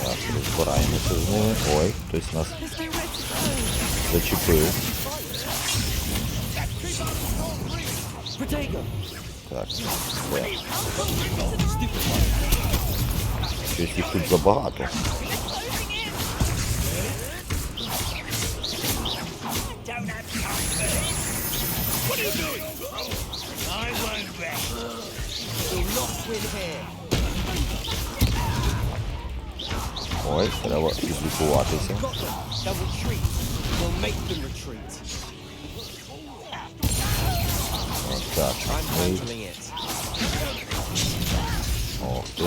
Так, розбираємося з ними. Ой, хтось нас зачепив. Так, все. Щось їх тут забагато. Ой, треба підлікуватися. Ось так. Ох ти.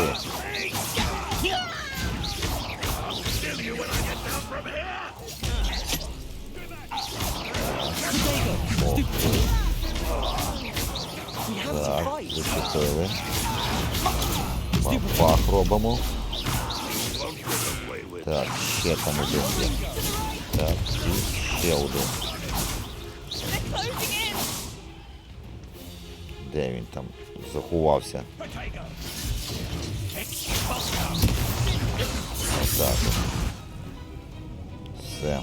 Так, зачепили. Бах робимо. Так, ще там один є. Так, і ще один. Де він там заховався? Ось так. Все.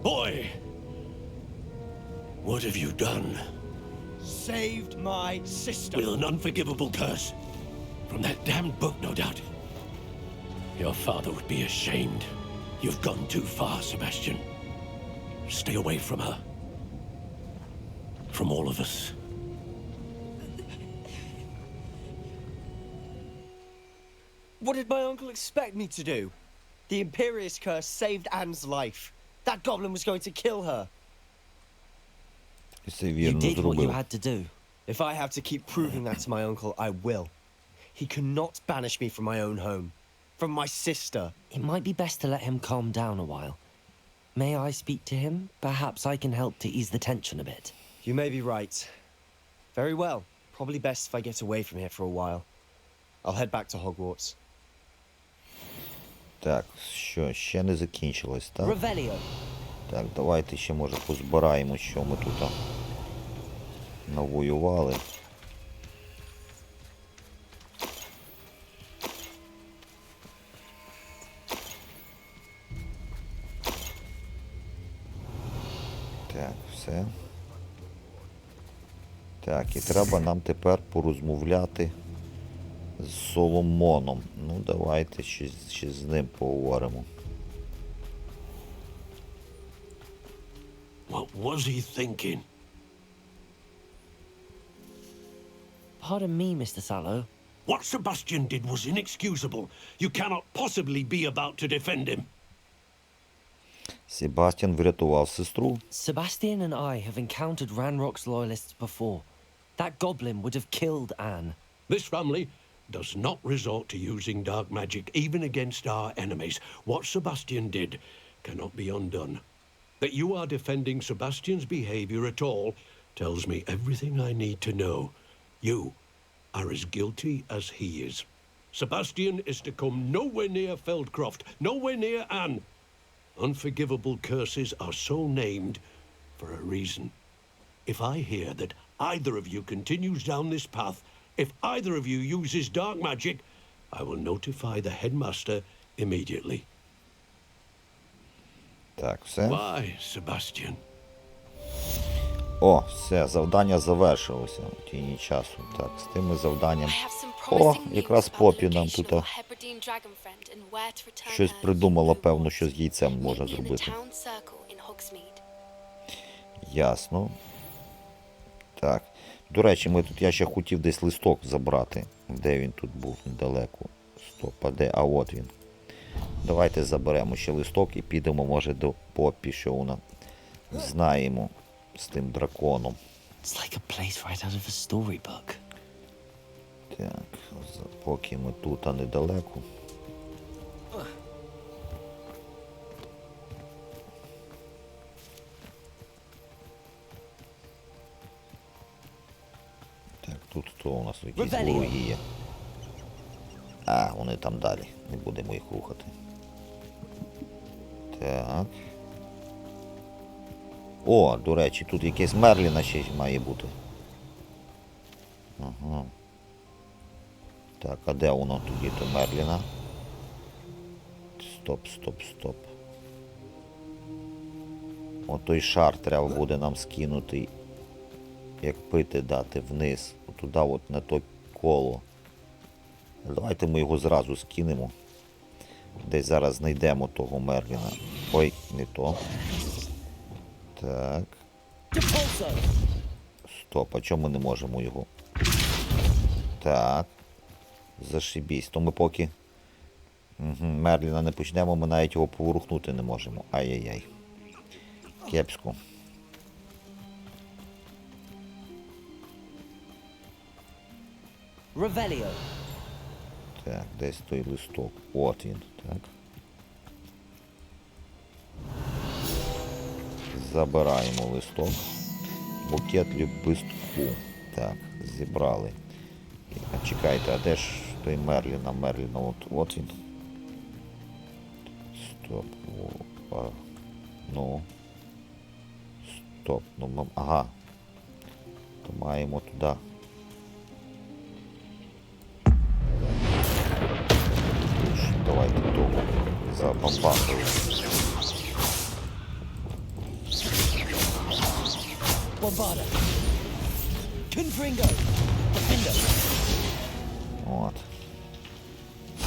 Boy! What have you done? Saved my sister. With an unforgivable curse. From that damned book, no doubt. Your father would be ashamed. You've gone too far, Sebastian. Stay away from her. From all of us. What did my uncle expect me to do? The Imperious curse saved Anne's life. That goblin was going to kill her. Все You вірно did what you зробив. had to do. If I have to keep proving that to my uncle, I will. He cannot banish me from my own home. From my sister. It might be best to let him calm down a while. May I speak to him? Perhaps I can help to ease the tension a bit. You may be right. Very well. Probably best if I get away from here for a while. I'll head back to Hogwarts. Так, що, ще не закінчилось, так? Revelio. Так, давайте ще, може, позбираємо, що ми тут навоювали. Так, все. Так, і треба нам тепер порозмовляти з Соломоном. Ну, давайте ще з ним поговоримо. What was he thinking? Pardon me, Mr. Sallow. What Sebastian did was inexcusable. You cannot possibly be about to defend him. Себастьян врятував сестру. Sebastian and I have encountered Ranrock's loyalists before. That goblin would have killed Anne. This family does not resort to using dark magic even against our enemies. What Sebastian did cannot be undone. That you are defending Sebastian's behavior at all tells me everything I need to know. You are as guilty as he is. Sebastian is to come nowhere near Feldcroft, nowhere near Anne. Unforgivable curses are so named for a reason. If I hear that either of you continues down this path, if either of you uses dark magic, I will notify the headmaster immediately. Так, все. Why, Sebastian? О, все, завдання завершилося. Тіні часу. Так, з тими завданням. О, якраз Попі нам тут щось придумала, певно, що з яйцем можна зробити. Ясно. Так. До речі, я ще хотів десь листок забрати. Де він тут був недалеко? Стоп, а де? А от він. Давайте заберемо ще листок і підемо, може, до Поппі, що вона знаємо з тим драконом. It's like a place right out of a storybook. Так, поки ми тут, а недалеко. Так, тут хто у нас якісь вороги є? А, вони там далі. Не будемо їх рухати. Так. О, до речі, тут якесь Мерліна ще має бути. Ага. Так, а де воно тоді, то Мерліна? Стоп, стоп, стоп. От той шар треба буде нам скинути, як пити дати вниз. Туди от на то коло. Давайте ми його зразу скинемо. Десь зараз знайдемо того Мерліна. Ой, не то. Так. Стоп, а чому ми не можемо його? Так. Зашибісь. То ми поки Мерліна не почнемо, ми навіть його поворухнути не можемо. Ай-яй-яй. Кепсько. Revelio. Так, десь той листок. От він. Так. Забираємо листок. Букет любистку. Так, зібрали. А чекайте, а де ж той Мерліна? Мерліна, от він. Стоп. Ну. Стоп. Ну, ага. То маємо туди. Давайте того запампахали. Bombarda. Confringo. Defender. От.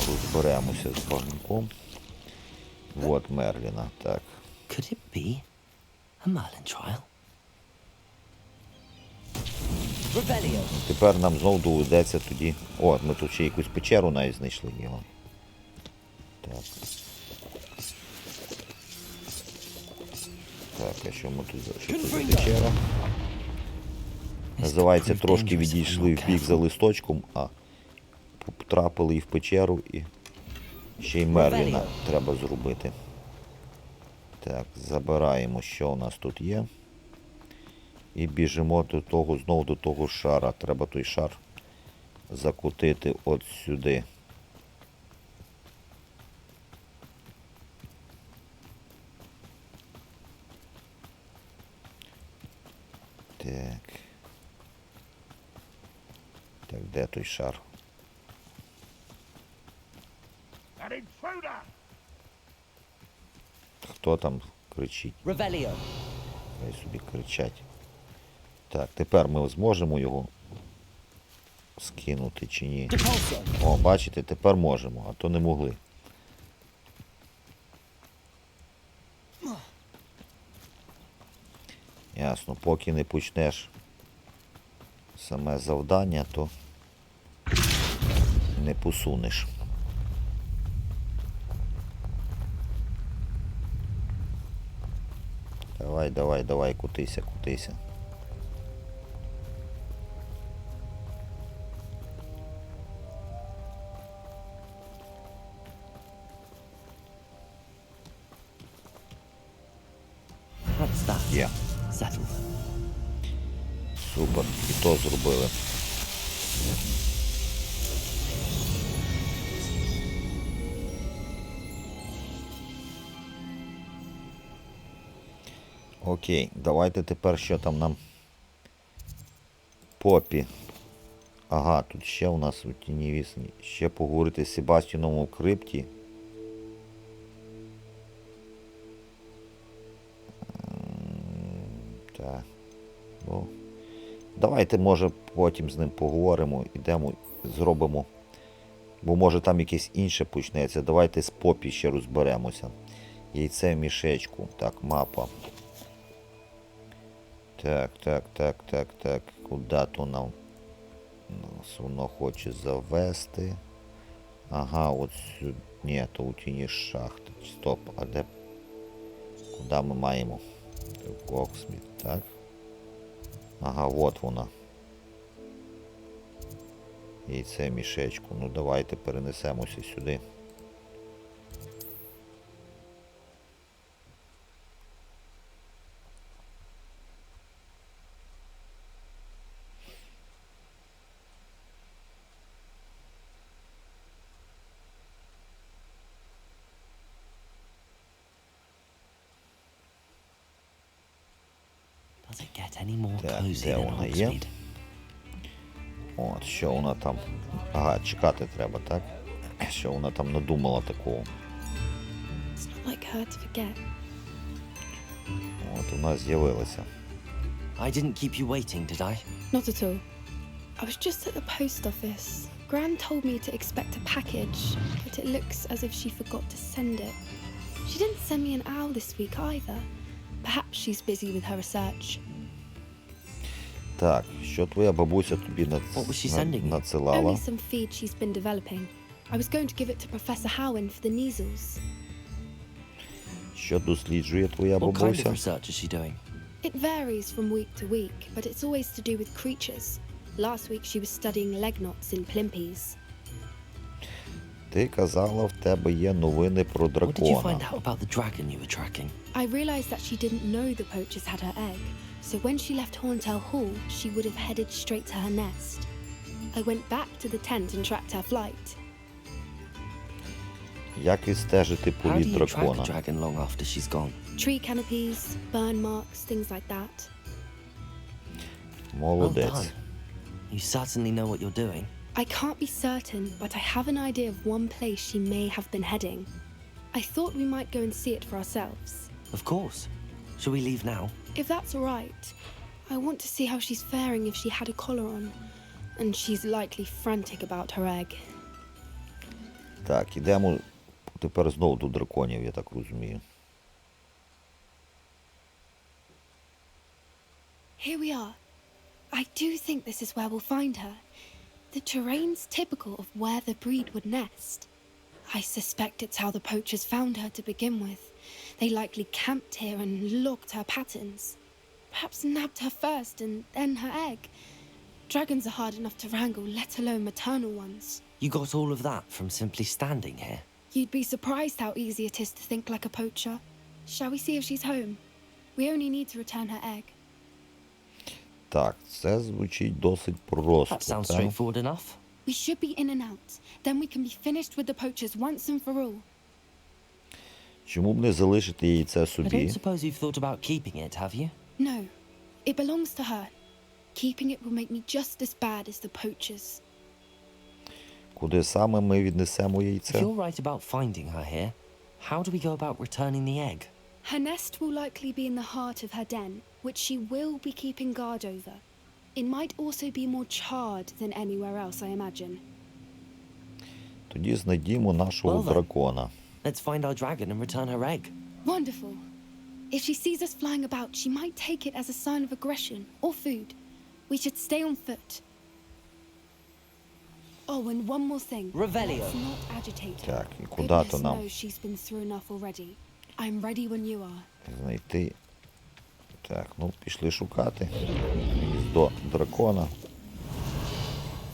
Розберемося з багнюком. От Мерліна, так. Could it be a Merlin trial? Revelio. Тепер нам знову доведеться тоді... О, ми тут ще якусь печеру навіть знайшли його. Так. Так, а що ми тут... Що тут за печера? Називається, трошки відійшли в бік за листочком, а потрапили і в печеру, і ще й Мерліна треба зробити. Так, забираємо, що у нас тут є. І біжимо до того, знову до того шара. Треба той шар закотити от сюди. Так. Так, де той шар? Хто там кричить? Revelio. Хай собі кричать. Так, тепер ми зможемо його скинути чи ні? Depulso. О, бачите, тепер можемо, а то не могли. Ясно, поки не почнеш саме завдання, то не посунеш. Давай, давай, давай, кутися, кутися. That's that. Є. Settled. Супер. І то зробили. Окей, давайте тепер що там нам Попі. Ага, тут ще у нас у тіні вісні. Ще поговорити з Себастьяном у крипті. Так. Ну, давайте, може, потім з ним поговоримо, ідемо, зробимо. Бо може там якесь інше почнеться. Давайте з Попі ще розберемося. Яйце в мішечку. Так, мапа. Так, так, так, так, так. Куди то нам нас воно хоче завести? Ага, от сюди. Ні, то у тіні шахти. Стоп, а де? Куди ми маємо? Коксміт, так? Ага, от вона. Яйце в мішечку. Ну давайте перенесемося сюди. Does it get any more Так, cozy де than вона є? Hogsmeade? От, що вона там. Ага, чекати треба, так? Що вона там надумала такого. It's not like her to forget. От, вона з'явилася. I didn't keep you waiting, did I? Not at all. I was just at the post office. Gran told me to expect a package, but it looks as if she forgot to send it. She didn't send me an owl this week either. Perhaps she's busy with her research. Так, що твоя бабуся тобі What was she sending you? надсилала? Only some feed she's been developing. I was going to give it to Professor Howen for the measles. Що досліджує твоя What kind of бабуся? research is she doing? It varies from week to week, but it's always to do with creatures. Last week she was studying leg knots in plimpies. Ти казала, в тебе є новини про What did you find дракона. out about the dragon you were tracking? I realized that she didn't know the poachers had her egg, so when she left Horntail Hall, she would have headed straight to her nest. I went back to the tent and tracked her flight. Як відстежити How do політ you track a дракона? dragon long after she's gone? Tree canopies, burn marks, things like that. Well Молодець. done. You certainly know what you're doing. I can't be certain, but I have an idea of one place she may have been heading. I thought we might go and see it for ourselves. Of course. Shall we leave now? If that's all right, I want to see how she's faring if she had a collar on. And she's likely frantic about her egg. Так, ідемо тепер знову до драконів, я так розумію. Here we are. I do think this is where we'll find her. The terrain's typical of where the breed would nest. I suspect it's how the poachers found her to begin with. They likely camped here and logged her patterns. Perhaps nabbed her first and then her egg. Dragons are hard enough to wrangle, let alone maternal ones. You got all of that from simply standing here? You'd be surprised how easy it is to think like a poacher. Shall we see if she's home? We only need to return her egg. Так, це звучить досить просто, That sounds так? straightforward enough. We should be in and out. Then we can be finished with the poachers once and for all. Чому б не залишити яйце I собі? don't suppose you've thought about keeping it, have you? No, it belongs to her. Keeping it will make me just as bad as the poachers. Куди саме ми віднесемо If яйце? you're right about finding her here, how do we go about returning the egg? Her nest will likely be in the heart of her den, which she will be keeping guard over. It might also be more charred than anywhere else, I imagine. Тоді знайдімо нашого Well then. дракона. Let's find our dragon and return her egg. Wonderful. If she sees us flying about, she might take it as a sign of aggression or food. We should stay on foot. Oh, and one more thing. Revelio. Let's not agitate her. Так, і куди то Goodness нам? knows she's been through enough already. I'm ready when you are. Знайти. Так, ну пішли шукати. До дракона.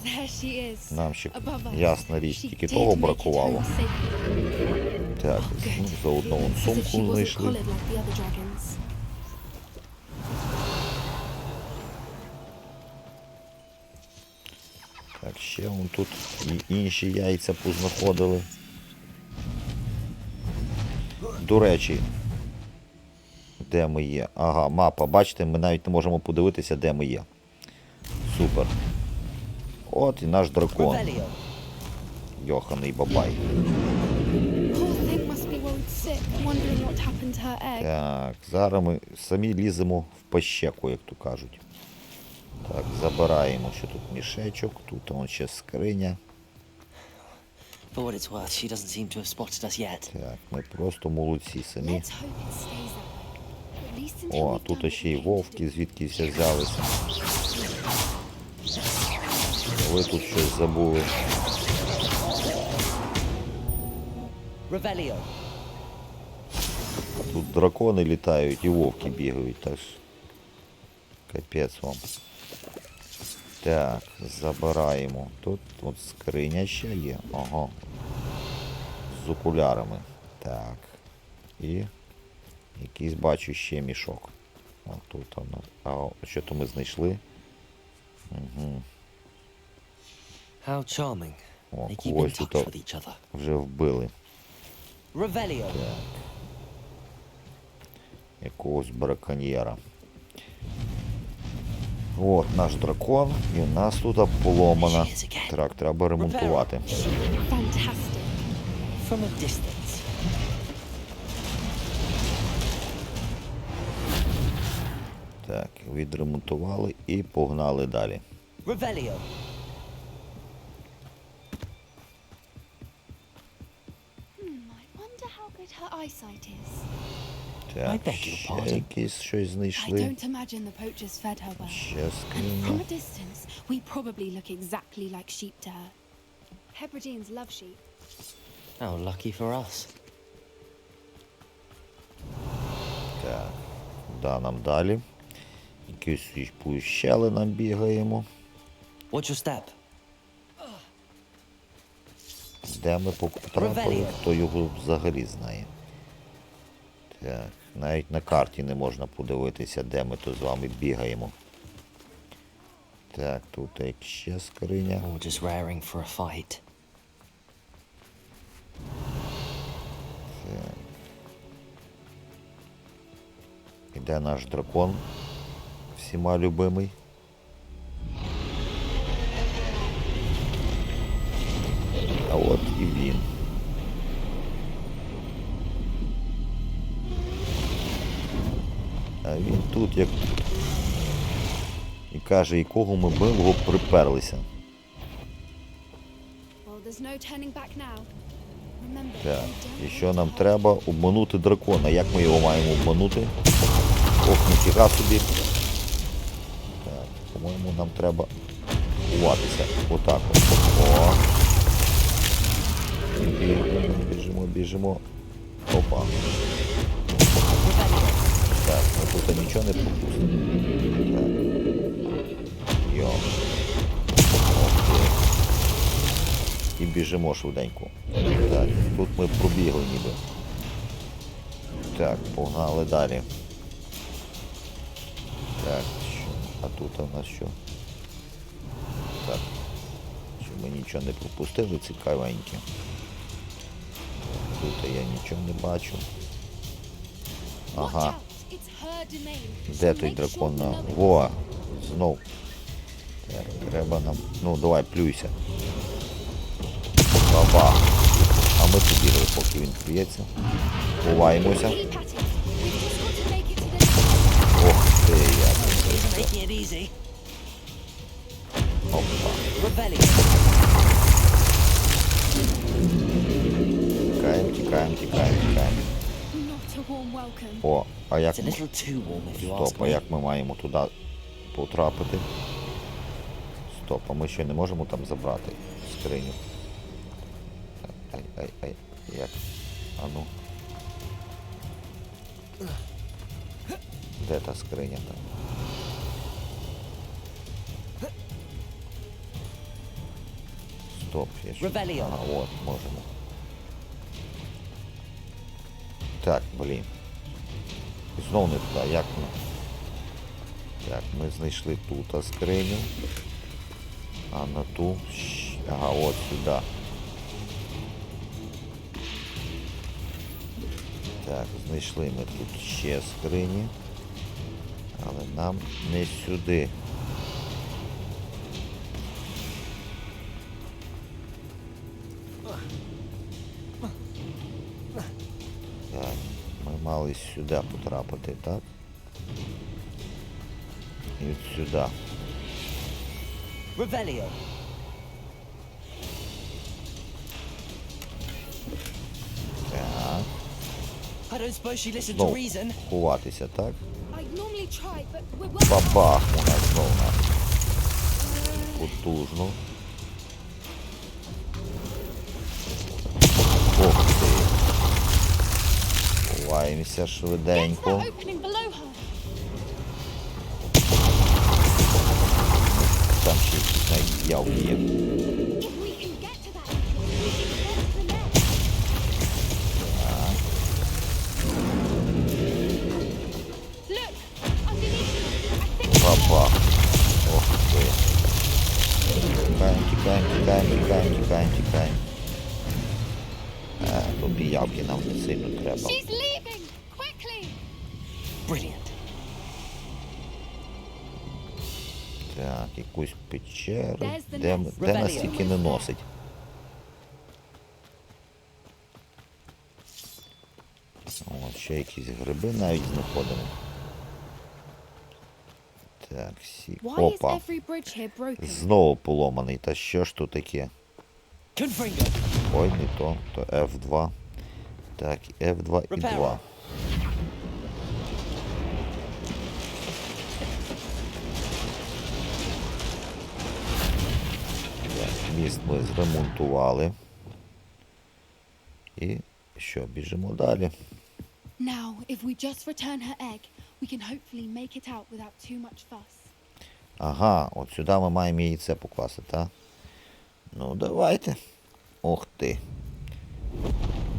There she is. Нам ще, Above us. ясна річ, She тільки did того make it бракувало. home safely. Так, ну, заодно вон As if she сумку wasn't знайшли. collared like the other dragons. Так, ще вон тут і інші яйця познаходили. До речі, де ми є? Ага, мапа. Бачите, ми навіть не можемо подивитися, де ми є. Супер. От і наш дракон. Revelio. Йоханий бабай. Poor thing must be worried sick, wondering what happened to her egg. Так, зараз ми самі ліземо в пащеку, як то кажуть. Так, забираємо, що тут мішечок, тут вон ще скриня. For what it's worth, she doesn't seem to have spotted us yet. Так, ми просто молодці самі. Let's hope it stays that way. At least until О, we've done тут what ще we й came to вовки, do. звідки всі взялися. Ви тут щось забули. Revelio. Тут дракони літають і вовки бігають, так що капець вам. Так, забираємо. Тут от скриня ще є. Ага. З окулярами. Так. І якийсь бачу ще мішок. О, тут воно. А що то ми знайшли? Угу. How charming. О, They keep in когось touch тут with each other. вже вбили. Revelio. Якогось браконьєра. От наш дракон, і у нас тут поломана. Так, треба ремонтувати. Fantastic. From a distance. Так, відремонтували і погнали далі. Revelio. I wonder how good her eyesight is. Так, beg your ще pardon. якісь щось I знайшли. don't imagine the poachers fed her well. Ще And from скриня. a distance, we probably look exactly like sheep to her. Hebrideans love sheep. How lucky for us. Так, да, нам далі. Якісь по щелинам бігаємо. What's your step? Де ми потрапили, хто його взагалі знає. Так, навіть на карті не можна подивитися, де ми то з вами бігаємо. Так, тут як ще скриня. Or just raring for a fight. Так. І де наш дракон? Всіма любимий. А от і він. А він тут як... І каже, якого ми билого приперлися. Well, there's no turning back now. Remember, Так, we і don't що want to нам hurt треба? Обманути дракона. Як ми його маємо обманути? Ох, ніфіга собі. Так, по-моєму, нам треба ховатися. Отак от. О. Біжимо, біжимо. Опа. Так, ми тут нічого не пропустимо. Так. Йо. Окей. І біжимо швиденько. Так, тут ми пробігли ніби. Так, погнали далі. Так, що? А тут у нас що? Так. Що ми нічого не пропустили, цікавеньке. Тут я нічого не бачу. Watch Ага. out, it's her domain. Де So той make дракон? sure we know it. Во! Знов. Так, треба нам... Ну, давай, плюйся. Баба. А ми побігли, поки він плюється. Ховаємося. Keep at it. We've just got to make it to the... Ох ти, як це. Making it easy. Опа. Revelio. Тікаємо, тікаємо, тікаємо, тікаємо. Not a warm welcome. О, а як It's a ми... little too warm if you Стоп, ask а me. як ми маємо туди потрапити? Стоп, а ми ще не можемо там забрати скриню. Ай, як? А ну. Де та скриня там? Стоп, я ще... Revelio. Ага, от, можемо. Так, блін. Знов не туди, як ми? Так, ми знайшли тут скриню. А на ту... Ага, от сюди. Так, знайшли ми тут ще скрині. Але нам не сюди. Так, ми мали сюди потрапити, так? І от сюди. Revelio. Так. I don't suppose she listened to Знов reason. ховатися, так? I normally try, but we're working. Бабах у нас знов нас. Потужно. Ох ти. Ховаємося Get to швиденько. that opening below her. Там ще якісь навіть явки є. If we can get to that entrance, we can get to the next. Look, underneath her. I think Бабах. Ох ти. Тікаємо, тікаємо, тікаємо, тікаємо, тікаємо, тікаємо. Тобі явки нам не сильно треба. she's leaving. Quickly. Brilliant. Так, якусь печеру. There's the Де, nest. де нас тільки не носить. О, ще якісь гриби навіть знаходимо. Так, Why is Опа. every bridge here broken? Знову поломаний. Та що ж тут таке? Confringo. Ой, не то. То F2. Так, F2 і 2. Так, міст ми зремонтували. І що, біжимо далі. Now, if we just return her egg, we can hopefully make it out without too much fuss. Ага, от сюди ми маємо яйце покласти, так? Ну, давайте. Ох ти.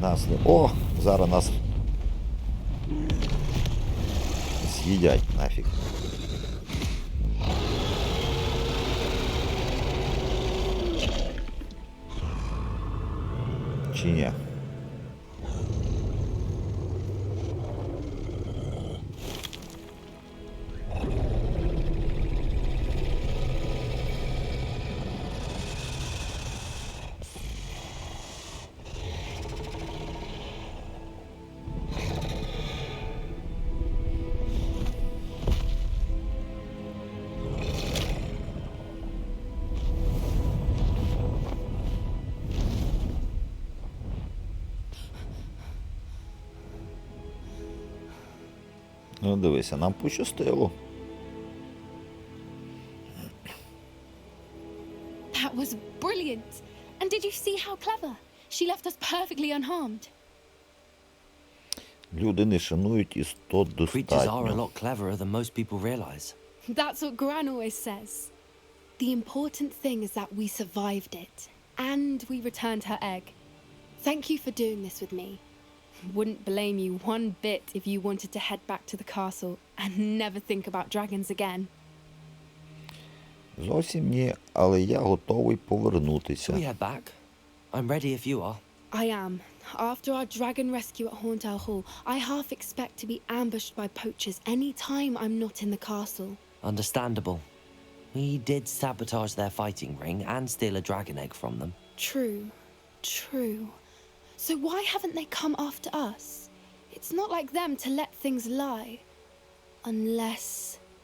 Нас не... О, зараз нас з'їдять нафіг. Чи ні? Ну, дивися, нам пощастило. That was brilliant! And did you see how clever? She left us perfectly unharmed. Люди не шанують істот Creatures are a достатньо. lot cleverer than most people realize. That's what Gran always says. The important thing is that we survived it. And we returned her egg. Thank you for doing this with me. Wouldn't blame you one bit if you wanted to head back to the castle and never think about dragons again. Зовсім ні, але я готовий Shall we повернутися. head back? I'm ready if you are. I am. After our dragon rescue at Horndale Hall, I half expect to be ambushed by poachers any time I'm not in the castle. Understandable. We did sabotage their fighting ring and steal a dragon egg from them. True. True. So why haven't they come after us? It's not like them to let things lie. Unless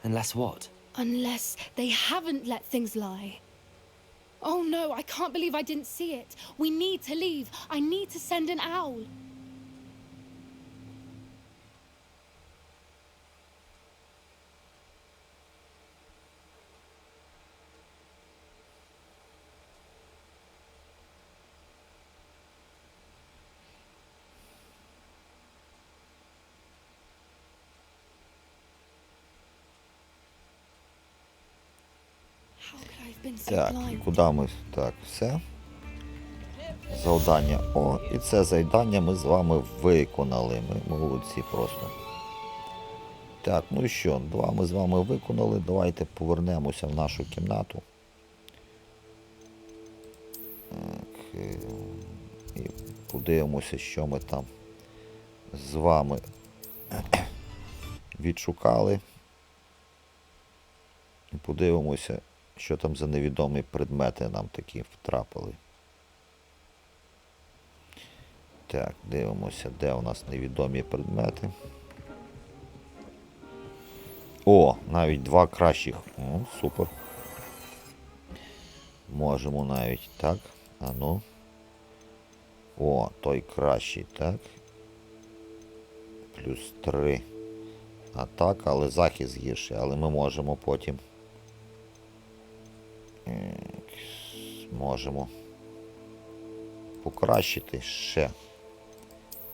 Unless what? they haven't let things lie. Oh no, I can't believe I didn't see it. We need to leave. I need to send an owl. How could I have been so Так, і blind? куди ми? Так, все. Завдання. О, і це завдання ми з вами виконали. Ми молодці просто. Так, ну і що, 2 ми з вами виконали. Давайте повернемося в нашу кімнату. Так, і подивимося, що ми там з вами відшукали. І подивимося, що там за невідомі предмети нам такі втрапили. Так, дивимося, де у нас невідомі предмети. О, навіть 2 кращих. О, супер. Можемо навіть так. А ну. О, той кращий, так. Плюс 3. А так, але захист гірший. Але ми можемо потім. Можемо покращити ще.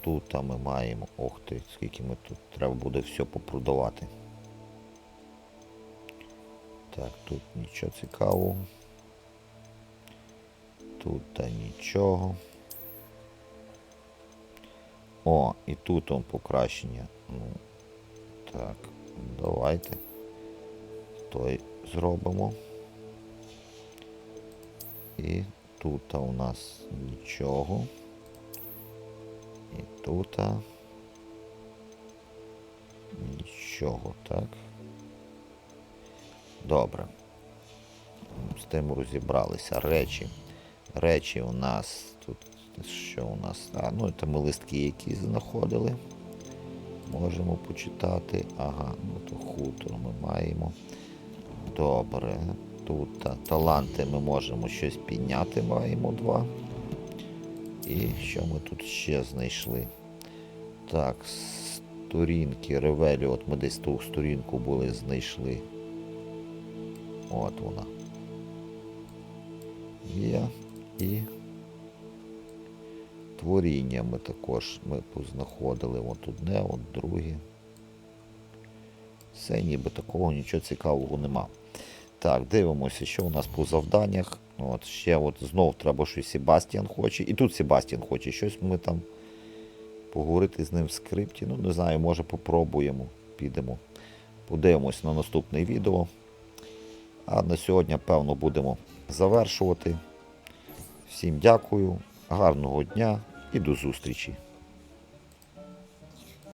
Тут ми маємо. Ох ти, скільки ми тут. Треба буде все попродавати. Так, тут нічого цікавого. Тут та нічого. О, і тут он покращення. Ну, так, давайте. Той зробимо. І тут у нас нічого. І тут нічого, так. Добре. з тим розібралися. Речі у нас тут, що у нас? Ну це ми листки які знаходили. Можемо почитати. Ага, ну то хутор ми маємо. Добре. Тут таланти ми можемо щось підняти, маємо 2. І що ми тут ще знайшли? Так, сторінки, ревелі, от ми десь ту сторінку були, знайшли. От вона. Є. І творіння ми також познаходили. От одне, от друге. Все, ніби такого нічого цікавого нема. Так, дивимося, що у нас по завданнях. От, ще от знов треба щось Себастьян хоче. І тут Себастьян хоче. Щось ми там поговорити з ним в скрипті. Ну, не знаю, може попробуємо. Підемо. Подивимось на наступне відео. А на сьогодні, певно, будемо завершувати. Всім дякую, гарного дня і до зустрічі.